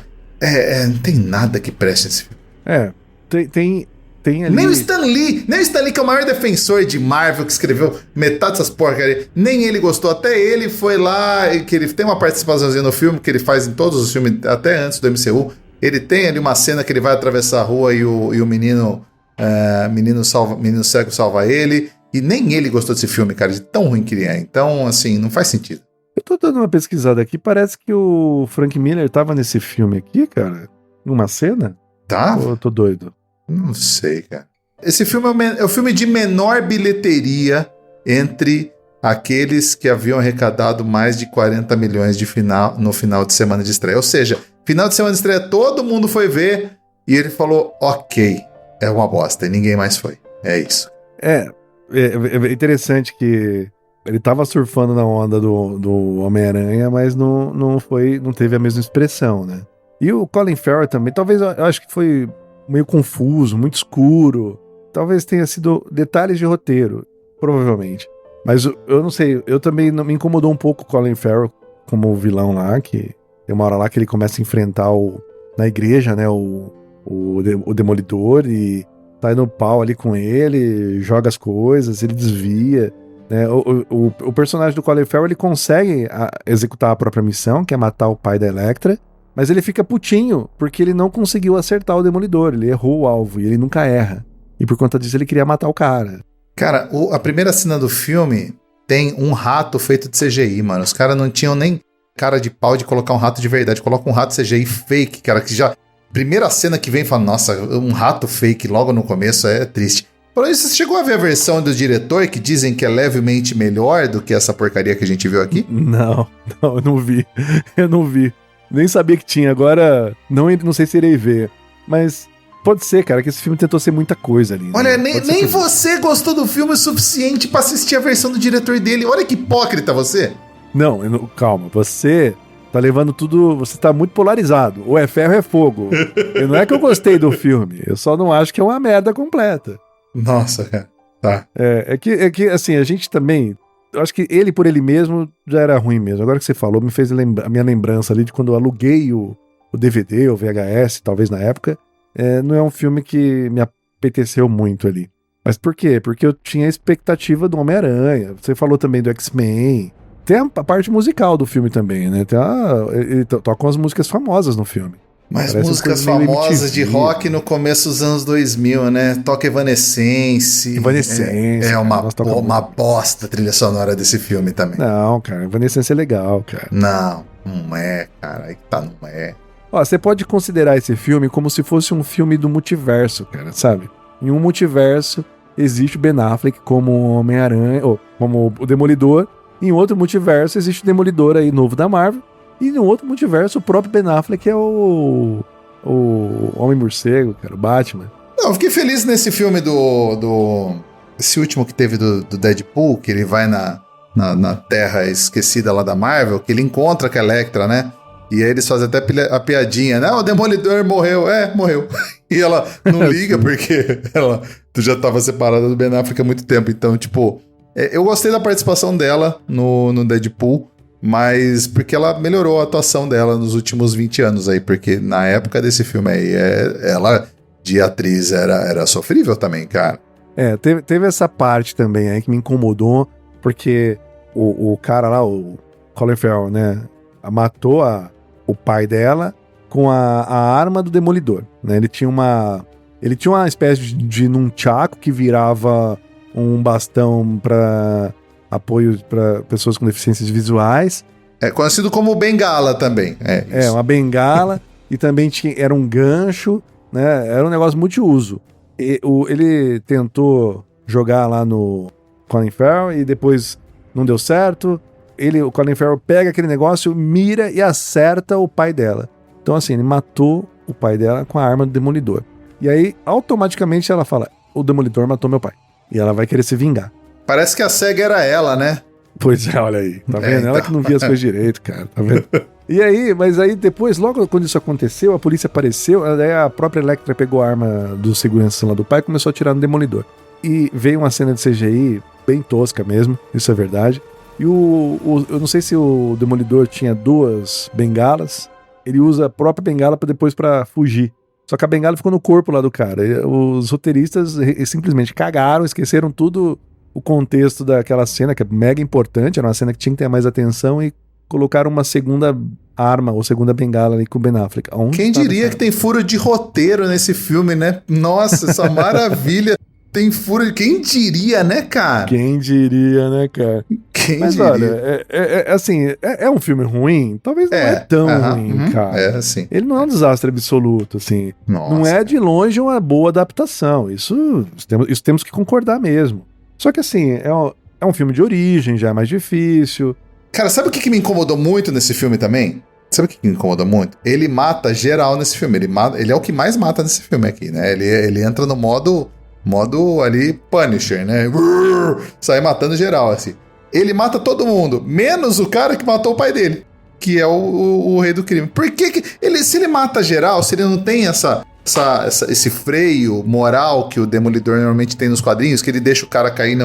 não tem nada que preste nesse filme. Tem ali... Nem o Stan Lee, que é o maior defensor de Marvel, que escreveu metade dessas porcarias, nem ele gostou. Até ele foi lá, que ele tem uma participaçãozinha no filme, que ele faz em todos os filmes, até antes do MCU. Ele tem ali uma cena que ele vai atravessar a rua e o menino cego salva ele. E nem ele gostou desse filme, cara, de tão ruim que ele é. Então, assim, não faz sentido. Eu tô dando uma pesquisada aqui, parece que o Frank Miller tava nesse filme aqui, cara, numa cena. Tá? Ou eu tô doido? Não sei, cara. Esse filme é o filme de menor bilheteria entre aqueles que haviam arrecadado mais de 40 milhões no final de semana de estreia. Ou seja, final de semana de estreia todo mundo foi ver e ele falou, ok, é uma bosta, e ninguém mais foi. É isso. É interessante que ele tava surfando na onda do Homem-Aranha, mas não teve a mesma expressão, né? E o Colin Farrell também, talvez, eu acho que foi meio confuso, muito escuro. Talvez tenha sido detalhes de roteiro, provavelmente. Mas eu não sei, eu também me incomodou um pouco o Colin Farrell como vilão lá, que tem uma hora lá que ele começa a enfrentar na igreja, né, o Demolidor, e tá indo pau ali com ele, joga as coisas, ele desvia, né? O personagem do Colin Farrell, ele consegue executar a própria missão, que é matar o pai da Elektra, mas ele fica putinho, porque ele não conseguiu acertar o Demolidor, ele errou o alvo, e ele nunca erra. E por conta disso ele queria matar o cara. Cara, a primeira cena do filme tem um rato feito de CGI, mano. Os caras não tinham nem cara de pau de colocar um rato de verdade. Coloca um rato CGI fake, cara, que já... Primeira cena que vem, fala, nossa, um rato fake logo no começo é triste. Por isso, você chegou a ver a versão do diretor, que dizem que é levemente melhor do que essa porcaria que a gente viu aqui? Não, eu não vi. Eu não vi. Nem sabia que tinha, agora não sei se irei ver. Mas pode ser, cara, que esse filme tentou ser muita coisa ali. Olha, né? nem você gostou do filme o suficiente pra assistir a versão do diretor dele. Olha que hipócrita você. Não, calma, você tá levando tudo... Você tá muito polarizado. Ou é ferro ou é fogo. E não é que eu gostei do filme, eu só não acho que é uma merda completa. Nossa, cara. Tá. É que, assim, a gente também... Eu acho que ele, por ele mesmo, já era ruim mesmo. Agora que você falou, me fez a minha lembrança ali de quando eu aluguei o DVD, o VHS, talvez na época. Não é um filme que me apeteceu muito ali. Mas por quê? Porque eu tinha a expectativa do Homem-Aranha. Você falou também do X-Men. Tem a parte musical do filme também, né? Ele toca umas músicas famosas no filme. Mas parece músicas famosas de rock no começo dos anos 2000, né? Toca Evanescence. É uma bosta a trilha sonora desse filme também. Não, cara, Evanescence é legal, cara. Não é, cara. Aí tá, não é. Ó, você pode considerar esse filme como se fosse um filme do multiverso, cara, sabe? Em um multiverso existe o Ben Affleck como Homem-Aranha, ou como o Demolidor. Em outro multiverso existe o Demolidor aí novo da Marvel. E no outro multiverso, o próprio Ben Affleck é o Homem-Morcego, cara, o Batman. Não, eu fiquei feliz nesse filme esse último que teve do Deadpool, que ele vai na Terra esquecida lá da Marvel, que ele encontra com a Elektra, né? E aí eles fazem até a piadinha, né? O Demolidor morreu. Morreu. E ela não liga porque tu já tava separada do Ben Affleck há muito tempo. Então, tipo, eu gostei da participação dela no Deadpool, mas porque ela melhorou a atuação dela nos últimos 20 anos aí, porque na época desse filme aí, ela de atriz era sofrível também, cara. Teve essa parte também aí que me incomodou, porque o cara lá, o Colin Farrell, né, matou o pai dela com a arma do Demolidor, né? Ele tinha uma espécie de nunchaku que virava um bastão para apoio para pessoas com deficiências visuais. É conhecido como bengala também. Uma bengala. E também era um gancho, né? Era um negócio multiuso. Ele tentou jogar lá no Colin Farrell e depois não deu certo. O Colin Farrell pega aquele negócio, mira e acerta o pai dela. Então, assim, ele matou o pai dela com a arma do Demolidor. E aí, automaticamente, ela fala, o Demolidor matou meu pai. E ela vai querer se vingar. Parece que a cega era ela, né? Pois é, olha aí. Tá vendo? Então. Ela que não via as coisas direito, cara. Tá vendo? E aí, mas aí depois, logo quando isso aconteceu, a polícia apareceu, aí a própria Elektra pegou a arma do segurança lá do pai e começou a atirar no Demolidor. E veio uma cena de CGI bem tosca mesmo, isso é verdade. E eu não sei se o Demolidor tinha 2 bengalas, ele usa a própria bengala depois pra fugir. Só que a bengala ficou no corpo lá do cara. E os roteiristas simplesmente cagaram, esqueceram tudo o contexto daquela cena, que é mega importante, era uma cena que tinha que ter mais atenção, e colocaram uma segunda arma ou segunda bengala ali com o Ben Affleck. Quem diria que tem furo de roteiro nesse filme, né? Nossa, essa maravilha. Tem furo. Quem diria, né, cara? Quem diria, né, cara? Mas diria? Olha, assim, é um filme ruim? Talvez não é tão ruim, cara. É, assim. Ele não é um desastre absoluto, assim. Nossa, não é de longe uma boa adaptação. Isso temos que concordar mesmo. Só que, assim, é um filme de origem, já é mais difícil. Cara, sabe o que me incomodou muito nesse filme também? Sabe o que me incomoda muito? Ele mata geral nesse filme. Ele é o que mais mata nesse filme aqui, né? Ele entra no modo ali Punisher, né? Sai matando geral, assim. Ele mata todo mundo, menos o cara que matou o pai dele, que é o rei do crime. Por que se ele mata geral, se ele não tem esse freio moral que o Demolidor normalmente tem nos quadrinhos, que ele deixa o cara cair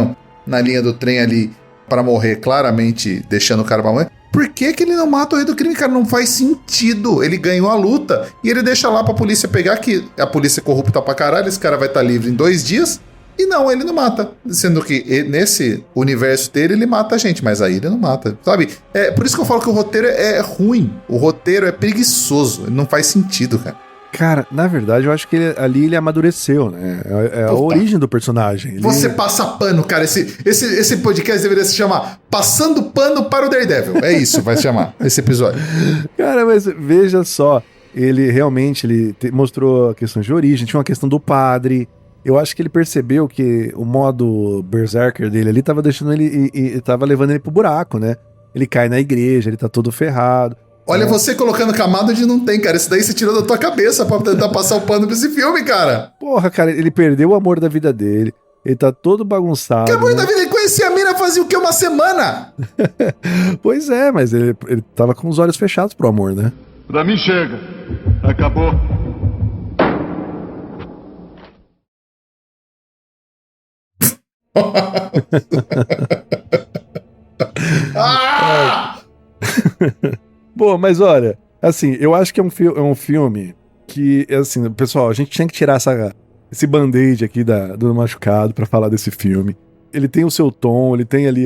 na linha do trem ali pra morrer, claramente deixando o cara pra morrer, por que ele não mata o rei do crime, cara? Não faz sentido. Ele ganhou a luta e ele deixa lá pra polícia pegar, que a polícia é corrupta pra caralho, esse cara vai estar livre em 2 dias. E não, ele não mata. Sendo que nesse universo dele, ele mata a gente, mas aí ele não mata, sabe? É por isso que eu falo que o roteiro é ruim. O roteiro é preguiçoso. Ele não faz sentido, cara. Cara, na verdade, eu acho que ele amadureceu, né? É a origem do personagem. Você passa pano, cara. Esse podcast deveria se chamar Passando Pano para o Daredevil. É isso, vai se chamar esse episódio. Cara, mas veja só. Ele realmente mostrou a questão de origem. Tinha uma questão do padre. Eu acho que ele percebeu que o modo berserker dele ali tava deixando ele e tava levando ele pro buraco, né? Ele cai na igreja, ele tá todo ferrado. Olha, você colocando camada de não tem, cara. Isso daí você tirou da tua cabeça pra tentar passar o pano pra esse filme, cara. Porra, cara, ele perdeu o amor da vida dele. Ele tá todo bagunçado. Que amor da né? vida? Ele conhecia a mina fazia o quê? Uma semana? Pois é, mas ele tava com os olhos fechados pro amor, né? Pra mim chega. Acabou. Ah! Bom, mas olha, assim, eu acho que é um filme que, assim, pessoal, a gente tinha que tirar esse band-aid aqui do machucado pra falar desse filme. Ele tem o seu tom, ele tem ali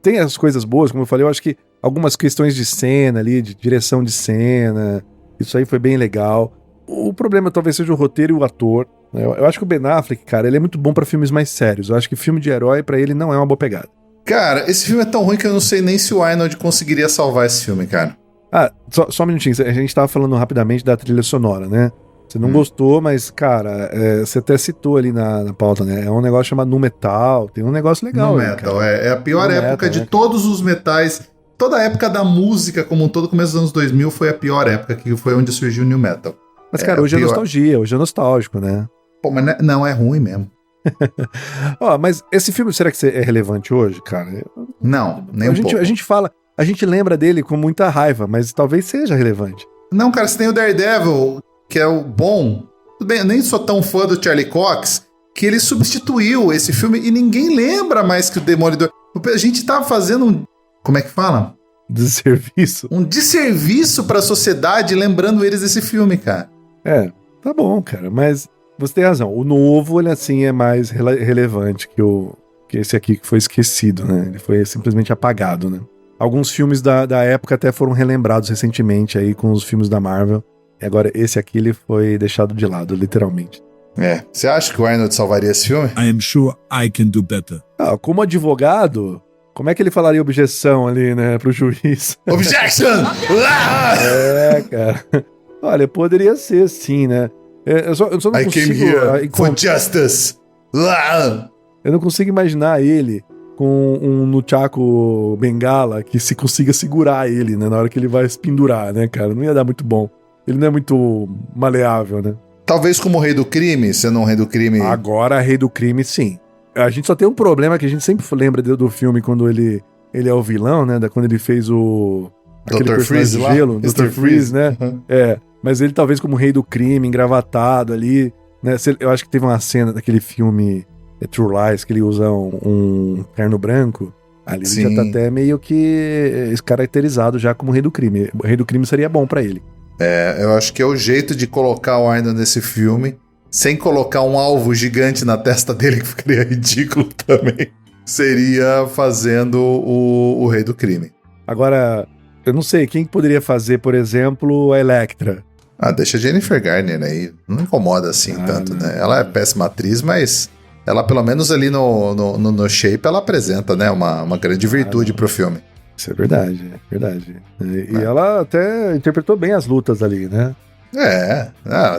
tem as coisas boas, como eu falei, eu acho que algumas questões de cena ali, de direção de cena, isso aí foi bem legal. O problema talvez seja o roteiro e o ator. Né? Eu acho que o Ben Affleck, cara, ele é muito bom pra filmes mais sérios. Eu acho que filme de herói, pra ele, não é uma boa pegada. Cara, esse filme é tão ruim que eu não sei nem se o Arnold conseguiria salvar esse filme, cara. Ah, só um minutinho. A gente tava falando rapidamente da trilha sonora, né? Você não gostou, mas, cara, você até citou ali na pauta, né? É um negócio chamado nu metal, tem um negócio legal. Nu metal, é a pior época de todos os metais. Toda a época da música, como um todo, começo dos anos 2000, foi a pior época, que foi onde surgiu o new metal. Mas, cara, hoje é nostalgia, hoje é nostálgico, né? Pô, mas não, é ruim mesmo. Mas esse filme, será que é relevante hoje, cara? Não, nem um pouco. A gente fala, a gente lembra dele com muita raiva, mas talvez seja relevante. Não, cara, você tem o Daredevil, que é o bom. Tudo bem, eu nem sou tão fã do Charlie Cox, que ele substituiu esse filme e ninguém lembra mais que o Demolidor. A gente tava fazendo como é que fala? Desserviço. Um desserviço pra sociedade lembrando eles desse filme, cara. Tá bom, cara, mas você tem razão. O novo, ele assim, é mais relevante que esse aqui que foi esquecido, né? Ele foi simplesmente apagado, né? Alguns filmes da época até foram relembrados recentemente aí com os filmes da Marvel. E agora esse aqui, ele foi deixado de lado, literalmente. Você acha que o Arnold salvaria esse filme? I am sure I can do better. Como advogado, como é que ele falaria objeção ali, né, pro juiz? Objection! Cara. Olha, poderia ser sim, né? Eu só não I consigo... came here for justice! Eu não consigo imaginar ele com um nunchaku bengala que se consiga segurar ele, né, na hora que ele vai se pendurar, né, cara? Não ia dar muito bom. Ele não é muito maleável, né? Talvez como Rei do Crime, sendo um Rei do Crime... Agora, Rei do Crime, sim. A gente só tem um problema que a gente sempre lembra do filme quando ele é o vilão, né? Quando ele fez o... Dr. Freeze de lá? gelo, Dr. Freeze, né? Uhum. Mas ele talvez como Rei do Crime, engravatado ali, né? Eu acho que teve uma cena daquele filme True Lies, que ele usa um terno branco. Ali ele já tá até meio que caracterizado já como Rei do Crime. O Rei do Crime seria bom pra ele. Eu acho que é o jeito de colocar o Arnold nesse filme, sem colocar um alvo gigante na testa dele, que ficaria ridículo também, seria fazendo o Rei do Crime. Agora, eu não sei, quem poderia fazer, por exemplo, a Electra? Deixa a Jennifer Garner aí, não incomoda assim tanto, né? Ela é péssima atriz, mas ela pelo menos ali no shape ela apresenta, né? Uma grande virtude pro filme. Isso é verdade, verdade. E ela até interpretou bem as lutas ali, né?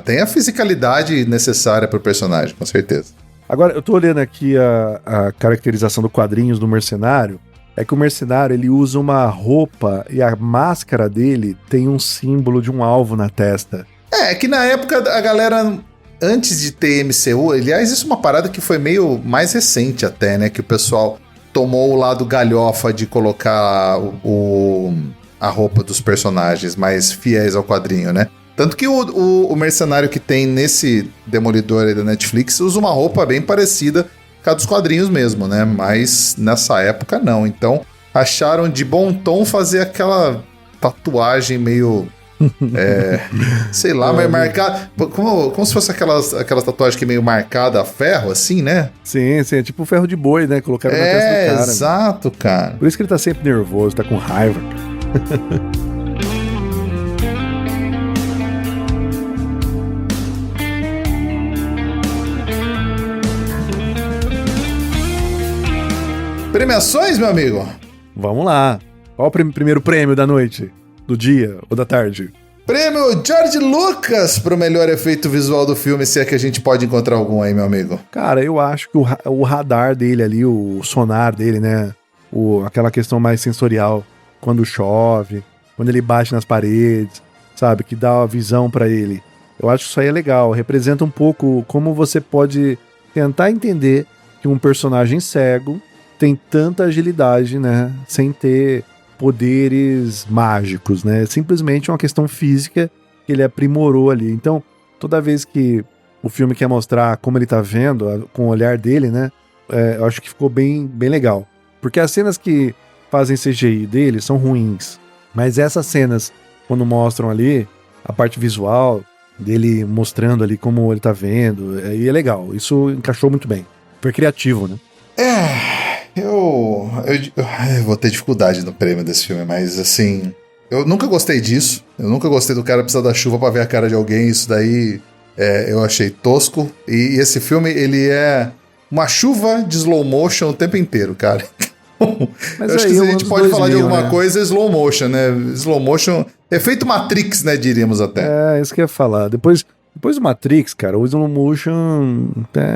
Tem a fisicalidade necessária pro personagem, com certeza. Agora, eu tô olhando aqui a caracterização do quadrinhos do mercenário, é que o mercenário, ele usa uma roupa e a máscara dele tem um símbolo de um alvo na testa. É que na época a galera, antes de ter MCU, aliás, isso é uma parada que foi meio mais recente até, né? Que o pessoal tomou o lado galhofa de colocar a roupa dos personagens mais fiéis ao quadrinho, né? Tanto que o mercenário que tem nesse Demolidor aí da Netflix usa uma roupa bem parecida com a dos quadrinhos mesmo, né? Mas nessa época não. Então acharam de bom tom fazer aquela tatuagem meio... sei lá, meio marcada. Como se fosse aquelas tatuagens que é meio marcada a ferro, assim, né? Sim, é tipo ferro de boi, né? Colocaram na testa do cara. Exato, cara. Por isso que ele tá sempre nervoso, tá com raiva. Premiações, meu amigo? Vamos lá. Qual o primeiro prêmio da noite? Do dia ou da tarde? Prêmio George Lucas pro melhor efeito visual do filme, se é que a gente pode encontrar algum aí, meu amigo. Cara, eu acho que o radar dele ali, o sonar dele, né? Aquela questão mais sensorial, quando chove, quando ele bate nas paredes, sabe? Que dá uma visão pra ele. Eu acho que isso aí é legal. Representa um pouco como você pode tentar entender que um personagem cego tem tanta agilidade, né? Sem ter poderes mágicos, né? Simplesmente uma questão física que ele aprimorou ali. Então, toda vez que o filme quer mostrar como ele tá vendo, com o olhar dele, né? Eu acho que ficou bem legal. Porque as cenas que fazem CGI dele são ruins. Mas essas cenas, quando mostram ali a parte visual dele mostrando ali como ele tá vendo, aí é legal. Isso encaixou muito bem. Foi criativo, né? Eu vou ter dificuldade no prêmio desse filme, mas assim, eu nunca gostei disso. Eu nunca gostei do cara precisar da chuva pra ver a cara de alguém. Isso daí eu achei tosco. E esse filme, ele é uma chuva de slow motion o tempo inteiro, cara. Mas eu acho que se a gente pode falar de alguma coisa, é slow motion, né? Slow motion, efeito Matrix, né, diríamos até. Isso que eu ia falar. Depois do Matrix, cara, o slow motion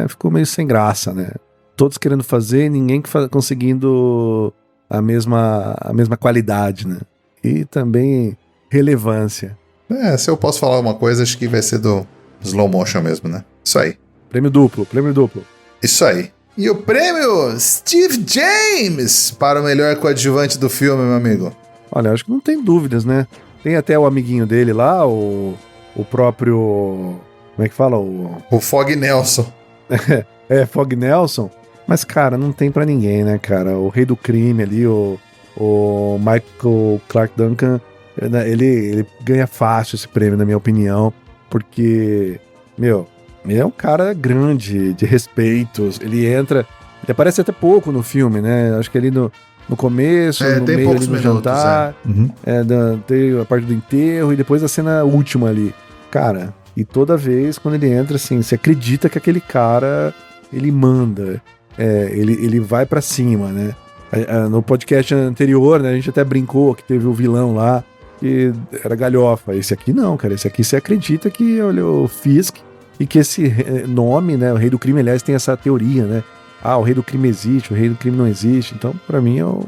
ficou meio sem graça, né? Todos querendo fazer, ninguém conseguindo a mesma qualidade, né? E também relevância. Se eu posso falar uma coisa, acho que vai ser do slow motion mesmo, né? Isso aí. Prêmio duplo. Isso aí. E o prêmio Steve James para o melhor coadjuvante do filme, meu amigo. Olha, acho que não tem dúvidas, né? Tem até o amiguinho dele lá, o próprio... Como é que fala? O Fog Nelson. Fog Nelson. Mas, cara, não tem pra ninguém, né, cara? O Rei do Crime ali, o Michael Clarke Duncan, ele ganha fácil esse prêmio, na minha opinião, porque, ele é um cara grande, de respeitos, ele aparece até pouco no filme, né? Acho que ali no começo, no meio ali do jantar, tem a parte do enterro e depois a cena última ali. Cara, e toda vez quando ele entra, assim, você acredita que aquele cara, ele manda. Ele vai pra cima, né? No podcast anterior, né, a gente até brincou que teve o vilão lá, que era galhofa. Esse aqui não, cara. Esse aqui você acredita que olha, o Fisk, e que esse nome, né, o Rei do Crime, aliás, tem essa teoria, né? O Rei do Crime existe, o Rei do Crime não existe. Então, pra mim, é o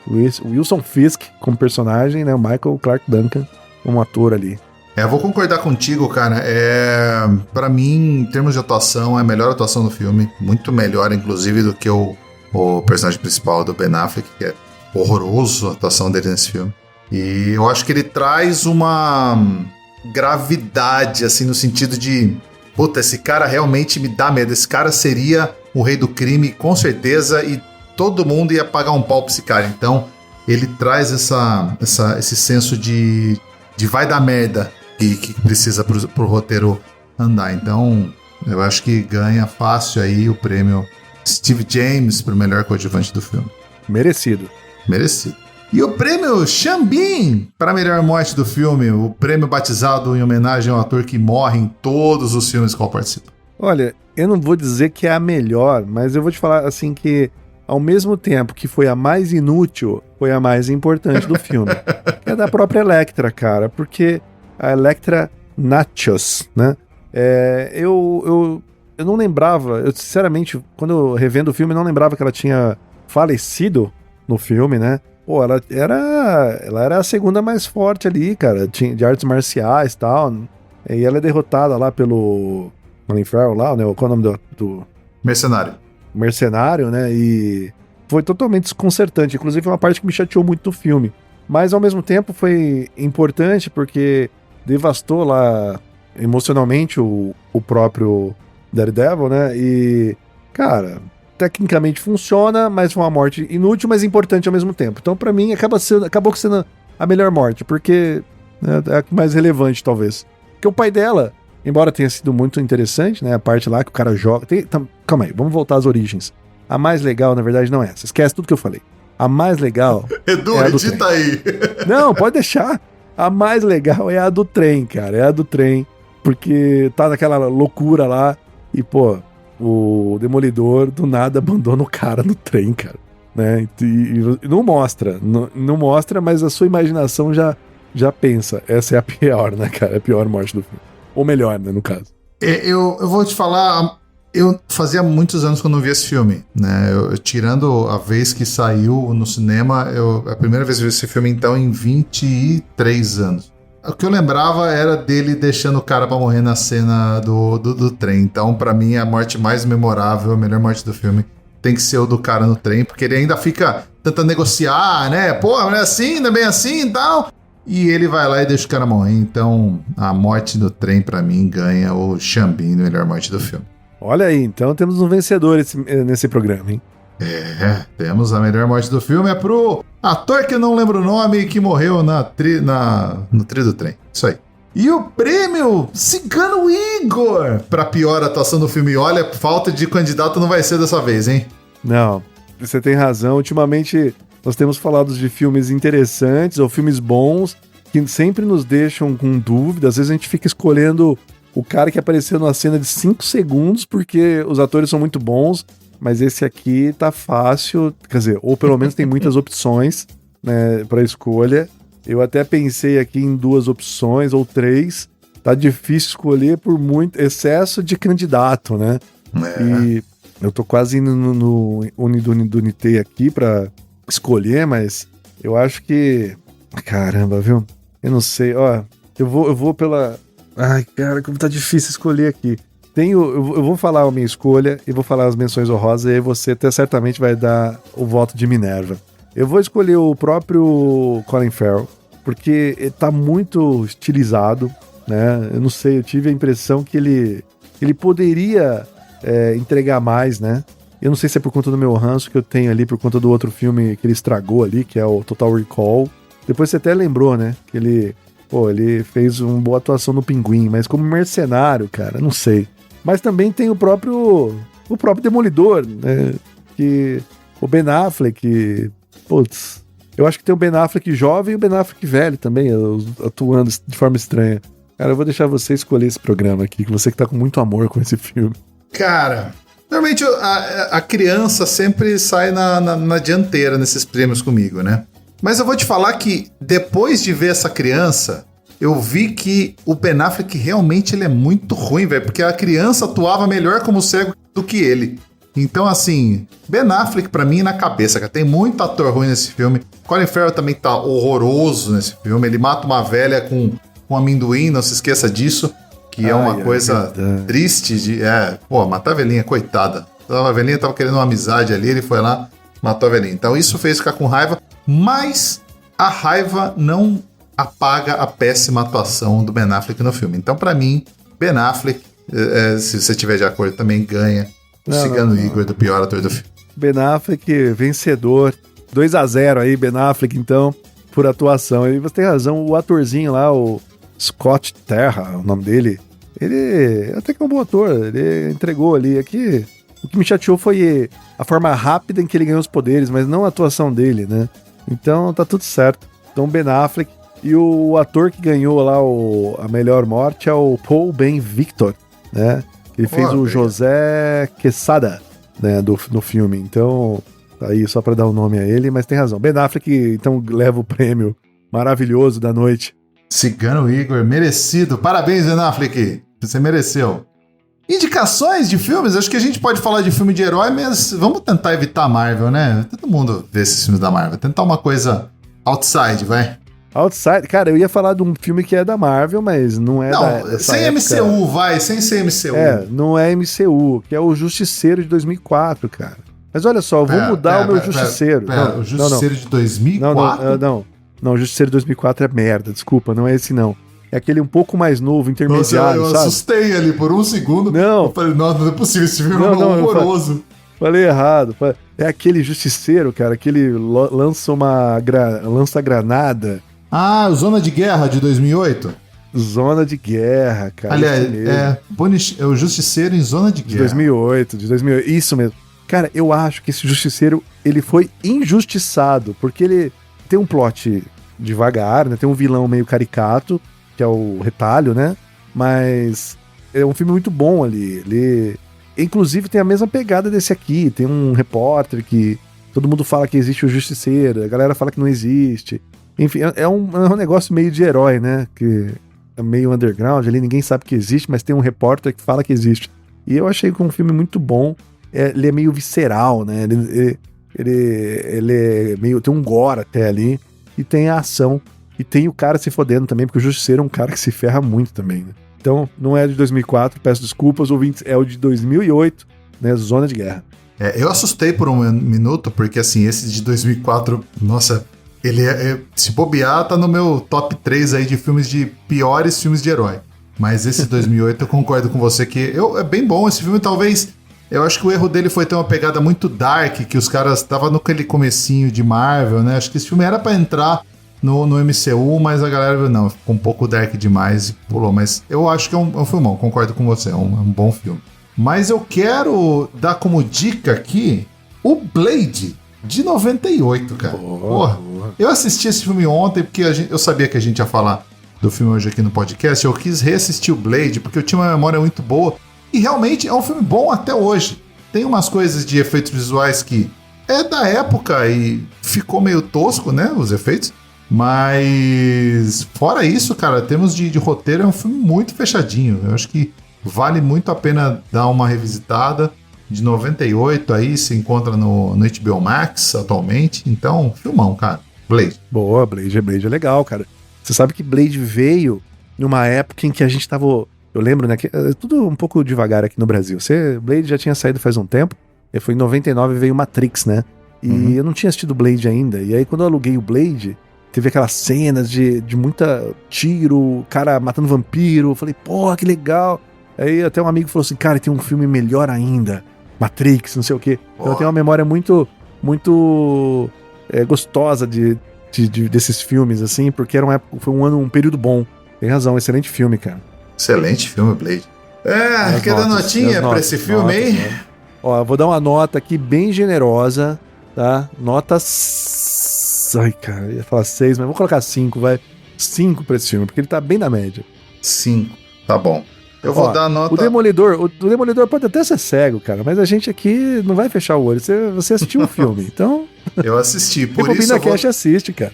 Wilson Fisk como personagem, né? O Michael Clarke Duncan como ator ali. Eu vou concordar contigo, cara. Pra mim, em termos de atuação, é a melhor atuação do filme. Muito melhor, inclusive, do que o personagem principal do Ben Affleck, que é horroroso a atuação dele nesse filme. E eu acho que ele traz uma gravidade, assim, no sentido de... Puta, esse cara realmente me dá medo. Esse cara seria o rei do crime, com certeza, e todo mundo ia pagar um pau pra esse cara. Então, ele traz esse senso de vai dar merda que precisa pro roteiro andar. Então, eu acho que ganha fácil aí o prêmio Steve James pro melhor coadjuvante do filme. Merecido. E o prêmio Sean Bean para melhor morte do filme, o prêmio batizado em homenagem ao ator que morre em todos os filmes que ele participa. Olha, eu não vou dizer que é a melhor, mas eu vou te falar assim que ao mesmo tempo que foi a mais inútil, foi a mais importante do filme. É da própria Elektra, cara, porque a Elektra Natchios, né? Eu não lembrava, eu sinceramente, quando eu revendo o filme, não lembrava que ela tinha falecido no filme, né? Pô, ela era a segunda mais forte ali, cara, de artes marciais e tal. E ela é derrotada lá pelo Colin Farrell lá, né? Qual é o nome do... Mercenário, né? E foi totalmente desconcertante. Inclusive, é uma parte que me chateou muito do filme. Mas, ao mesmo tempo, foi importante porque devastou lá emocionalmente o próprio Daredevil, né? E, cara, tecnicamente funciona, mas foi uma morte inútil, mas importante ao mesmo tempo. Então, pra mim, acabou sendo a melhor morte, porque é a mais relevante, talvez. Porque o pai dela, embora tenha sido muito interessante, né? A parte lá que o cara joga... Calma aí, vamos voltar às origens. A mais legal, na verdade, não é essa. Esquece tudo que eu falei. A mais legal... Edu, é edita aí. Não, pode deixar. A mais legal é a do trem, cara. É a do trem. Porque tá naquela loucura lá e, pô, o Demolidor do nada abandona o cara no trem, cara. Né? E não mostra. Não mostra, mas a sua imaginação já pensa. Essa é a pior, né, cara? É a pior morte do filme. Ou melhor, né, no caso. Eu vou te falar, eu fazia muitos anos que eu não vi esse filme, né? Tirando a vez que saiu no cinema, a primeira vez que eu vi esse filme, então, em 23 anos. O que eu lembrava era dele deixando o cara pra morrer na cena do trem. Então, pra mim, a morte mais memorável, a melhor morte do filme, tem que ser o do cara no trem, porque ele ainda fica tentando negociar, né? Pô, não é assim, não é bem assim e tal... E ele vai lá e deixa o cara morrer. Então, a morte do trem, pra mim, ganha o Sean Bean, melhor morte do filme. Olha aí, então temos um vencedor nesse programa, hein? Temos a melhor morte do filme. É pro ator que eu não lembro o nome, que morreu no trilho do trem. Isso aí. E o prêmio Cigano Igor pra pior atuação do filme. Olha, falta de candidato não vai ser dessa vez, hein? Não, você tem razão. Ultimamente... Nós temos falado de filmes interessantes ou filmes bons que sempre nos deixam com dúvida. Às vezes a gente fica escolhendo o cara que apareceu numa cena de 5 segundos porque os atores são muito bons, mas esse aqui tá fácil, quer dizer, ou pelo menos tem muitas opções, né, para escolha. Eu até pensei aqui em 2 opções ou 3. Tá difícil escolher por muito excesso de candidato, né? E eu tô quase indo no Unidunité aqui pra escolher, mas eu acho que... Caramba, viu? Eu não sei, ó. Eu vou pela... Ai, cara, como tá difícil escolher aqui. Eu vou falar a minha escolha e vou falar as menções honrosas e aí você até certamente vai dar o voto de Minerva. Eu vou escolher o próprio Colin Farrell, porque ele tá muito estilizado, né? Eu não sei, eu tive a impressão que ele poderia entregar mais, né? Eu não sei se é por conta do meu ranço que eu tenho ali, por conta do outro filme que ele estragou ali, que é o Total Recall. Depois você até lembrou, né? Que ele fez uma boa atuação no Pinguim, mas como mercenário, cara, não sei. Mas também tem o próprio Demolidor, né? Que o Ben Affleck, putz, eu acho que tem o Ben Affleck jovem e o Ben Affleck velho também, atuando de forma estranha. Cara, eu vou deixar você escolher esse programa aqui, que você que tá com muito amor com esse filme. Cara... Normalmente a criança sempre sai na dianteira nesses prêmios comigo, né? Mas eu vou te falar que depois de ver essa criança, eu vi que o Ben Affleck realmente ele é muito ruim, velho. Porque a criança atuava melhor como cego do que ele. Então, assim, Ben Affleck pra mim na cabeça, cara. Tem muito ator ruim nesse filme. Colin Farrell também tá horroroso nesse filme. Ele mata uma velha com com amendoim, não se esqueça disso, que é uma coisa triste de... matar a velhinha, coitada. A velhinha tava querendo uma amizade ali, ele foi lá, matou a velhinha. Então isso fez ficar com raiva, mas a raiva não apaga a péssima atuação do Ben Affleck no filme. Então, pra mim, Ben Affleck, se você tiver de acordo, também ganha o Cigano Igor do pior ator do filme. Ben Affleck, vencedor. 2-0 aí, Ben Affleck, então, por atuação. E você tem razão, o atorzinho lá, o Scott Terra, o nome dele, ele até que é um bom ator, ele entregou ali. Aqui, o que me chateou foi a forma rápida em que ele ganhou os poderes, mas não a atuação dele, né? Então, tá tudo certo. Então, Ben Affleck. E o ator que ganhou lá a melhor morte é o Paul Ben-Victor, né? Ele fez o José Quesada, né, no filme. Então, tá aí só pra dar o nome a ele, mas tem razão. Ben Affleck, então, leva o prêmio maravilhoso da noite. Cigano Igor, merecido. Parabéns, Ben Affleck. Você mereceu. Indicações de filmes? Acho que a gente pode falar de filme de herói, mas vamos tentar evitar a Marvel, né? Todo mundo vê esses filmes da Marvel. Tentar uma coisa outside, vai. Outside, cara, eu ia falar de um filme que é da Marvel, mas não é sem época. MCU, vai, sem ser MCU. Não é MCU, que é o Justiceiro de 2004, cara. Mas olha só, eu vou mudar o meu Justiceiro. O Justiceiro de 2004? Não, o Justiceiro de 2004 é merda, desculpa, não é esse não. É aquele um pouco mais novo, intermediário, Nossa, eu assustei ali por um segundo. Não. Eu falei, não é possível, esse filme é horroroso. Falei errado. É aquele Justiceiro, cara, que ele lança granada. Ah, o Zona de Guerra de 2008? Zona de Guerra, cara. Aliás, é o Justiceiro em Zona de Guerra. De 2008, isso mesmo. Cara, eu acho que esse Justiceiro, ele foi injustiçado, porque ele tem um plot devagar, né? Tem um vilão meio caricato, que é o Retalho, né? Mas é um filme muito bom ali. Ele, inclusive, tem a mesma pegada desse aqui. Tem um repórter que todo mundo fala que existe o Justiceiro, a galera fala que não existe. Enfim, é um negócio meio de herói, né? Que é meio underground ali, ninguém sabe que existe, mas tem um repórter que fala que existe. E eu achei que é um filme muito bom. Ele é meio visceral, né? Ele é meio... Tem um gore até ali. E tem a ação. E tem o cara se fodendo também, porque o Justiceiro é um cara que se ferra muito também, né? Então, não é de 2004, peço desculpas, ouvintes, é o de 2008, né? Zona de Guerra. Eu assustei por um minuto, porque assim, esse de 2004, nossa... Ele se bobear, tá no meu top 3 aí de filmes de piores filmes de herói. Mas esse 2008 eu concordo com você que é bem bom esse filme, talvez... Eu acho que o erro dele foi ter uma pegada muito dark, que os caras estavam naquele comecinho de Marvel, né? Acho que esse filme era pra entrar no MCU, mas a galera viu, não, ficou um pouco dark demais e pulou. Mas eu acho que é um filmão, concordo com você, é um bom filme. Mas eu quero dar como dica aqui o Blade, de 98, cara. Porra. Eu assisti esse filme ontem porque eu sabia que a gente ia falar do filme hoje aqui no podcast. Eu quis reassistir o Blade porque eu tinha uma memória muito boa. E realmente é um filme bom até hoje. Tem umas coisas de efeitos visuais que é da época e ficou meio tosco, né? Os efeitos. Mas fora isso, cara, temos de roteiro, é um filme muito fechadinho. Eu acho que vale muito a pena dar uma revisitada. De 98 aí, se encontra no HBO Max atualmente. Então, filmão, cara. Blade. Boa, Blade é legal, cara. Você sabe que Blade veio numa época em que a gente tava... Eu lembro, né? Que é tudo um pouco devagar aqui no Brasil. Blade já tinha saído faz um tempo. E foi em 99 veio Matrix, né? E eu não tinha assistido Blade ainda. E aí, quando eu aluguei o Blade, teve aquelas cenas de muita tiro, cara matando vampiro. Eu falei, porra, que legal. Aí até um amigo falou assim, cara, tem um filme melhor ainda. Matrix, não sei o quê. Então eu tenho uma memória muito, muito gostosa desses filmes, assim, porque foi um período bom. Tem razão, excelente filme, cara. Excelente filme, Blade. Quer dar notinha pra esse filme aí? Ó, eu vou dar uma nota aqui bem generosa, tá? Nota... Ai, cara, ia falar 6, mas vou colocar 5, vai. 5 pra esse filme, porque ele tá bem na média. 5, tá bom. Eu vou dar a nota... O Demolidor pode até ser cego, cara, mas a gente aqui não vai fechar o olho. Você assistiu o filme, então... Eu assisti, por isso eu vou... assiste, cara.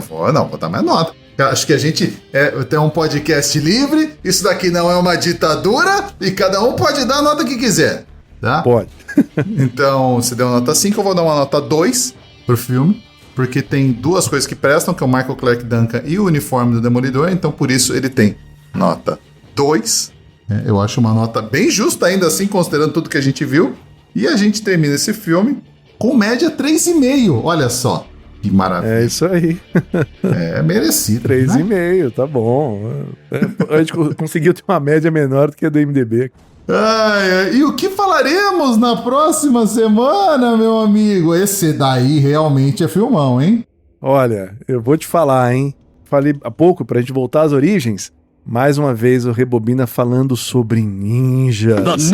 Vou dar minha nota. Acho que a gente tem um podcast livre, isso daqui não é uma ditadura, e cada um pode dar a nota que quiser, tá? Pode. Então, você deu uma nota 5, eu vou dar uma nota 2 pro filme. porque tem duas coisas que prestam, que é o Michael Clarke Duncan e o uniforme do Demolidor, então por isso ele tem nota 2. Eu acho uma nota bem justa ainda assim, considerando tudo que a gente viu. E a gente termina esse filme com média 3,5. Olha só, que maravilha. É isso aí. É merecido. 3,5, né? tá bom. A gente conseguiu ter uma média menor do que a do MDB. E o que falaremos na próxima semana, meu amigo? Esse daí realmente é filmão, hein? Olha, eu vou te falar, hein? Falei há pouco, pra gente voltar às origens. Mais uma vez o Rebobina falando sobre ninjas.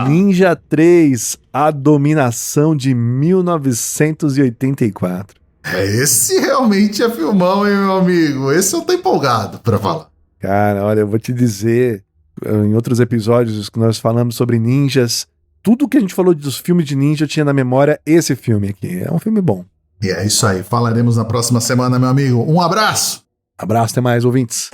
Ninja 3, A Dominação de 1984. Esse realmente é filmão, hein, meu amigo? Esse eu tô empolgado pra falar. Cara, olha, eu vou te dizer, em outros episódios que nós falamos sobre ninjas, tudo que a gente falou dos filmes de ninja eu tinha na memória esse filme aqui. É um filme bom. E é isso aí. Falaremos na próxima semana, meu amigo. Um abraço! Abraço, até mais, ouvintes.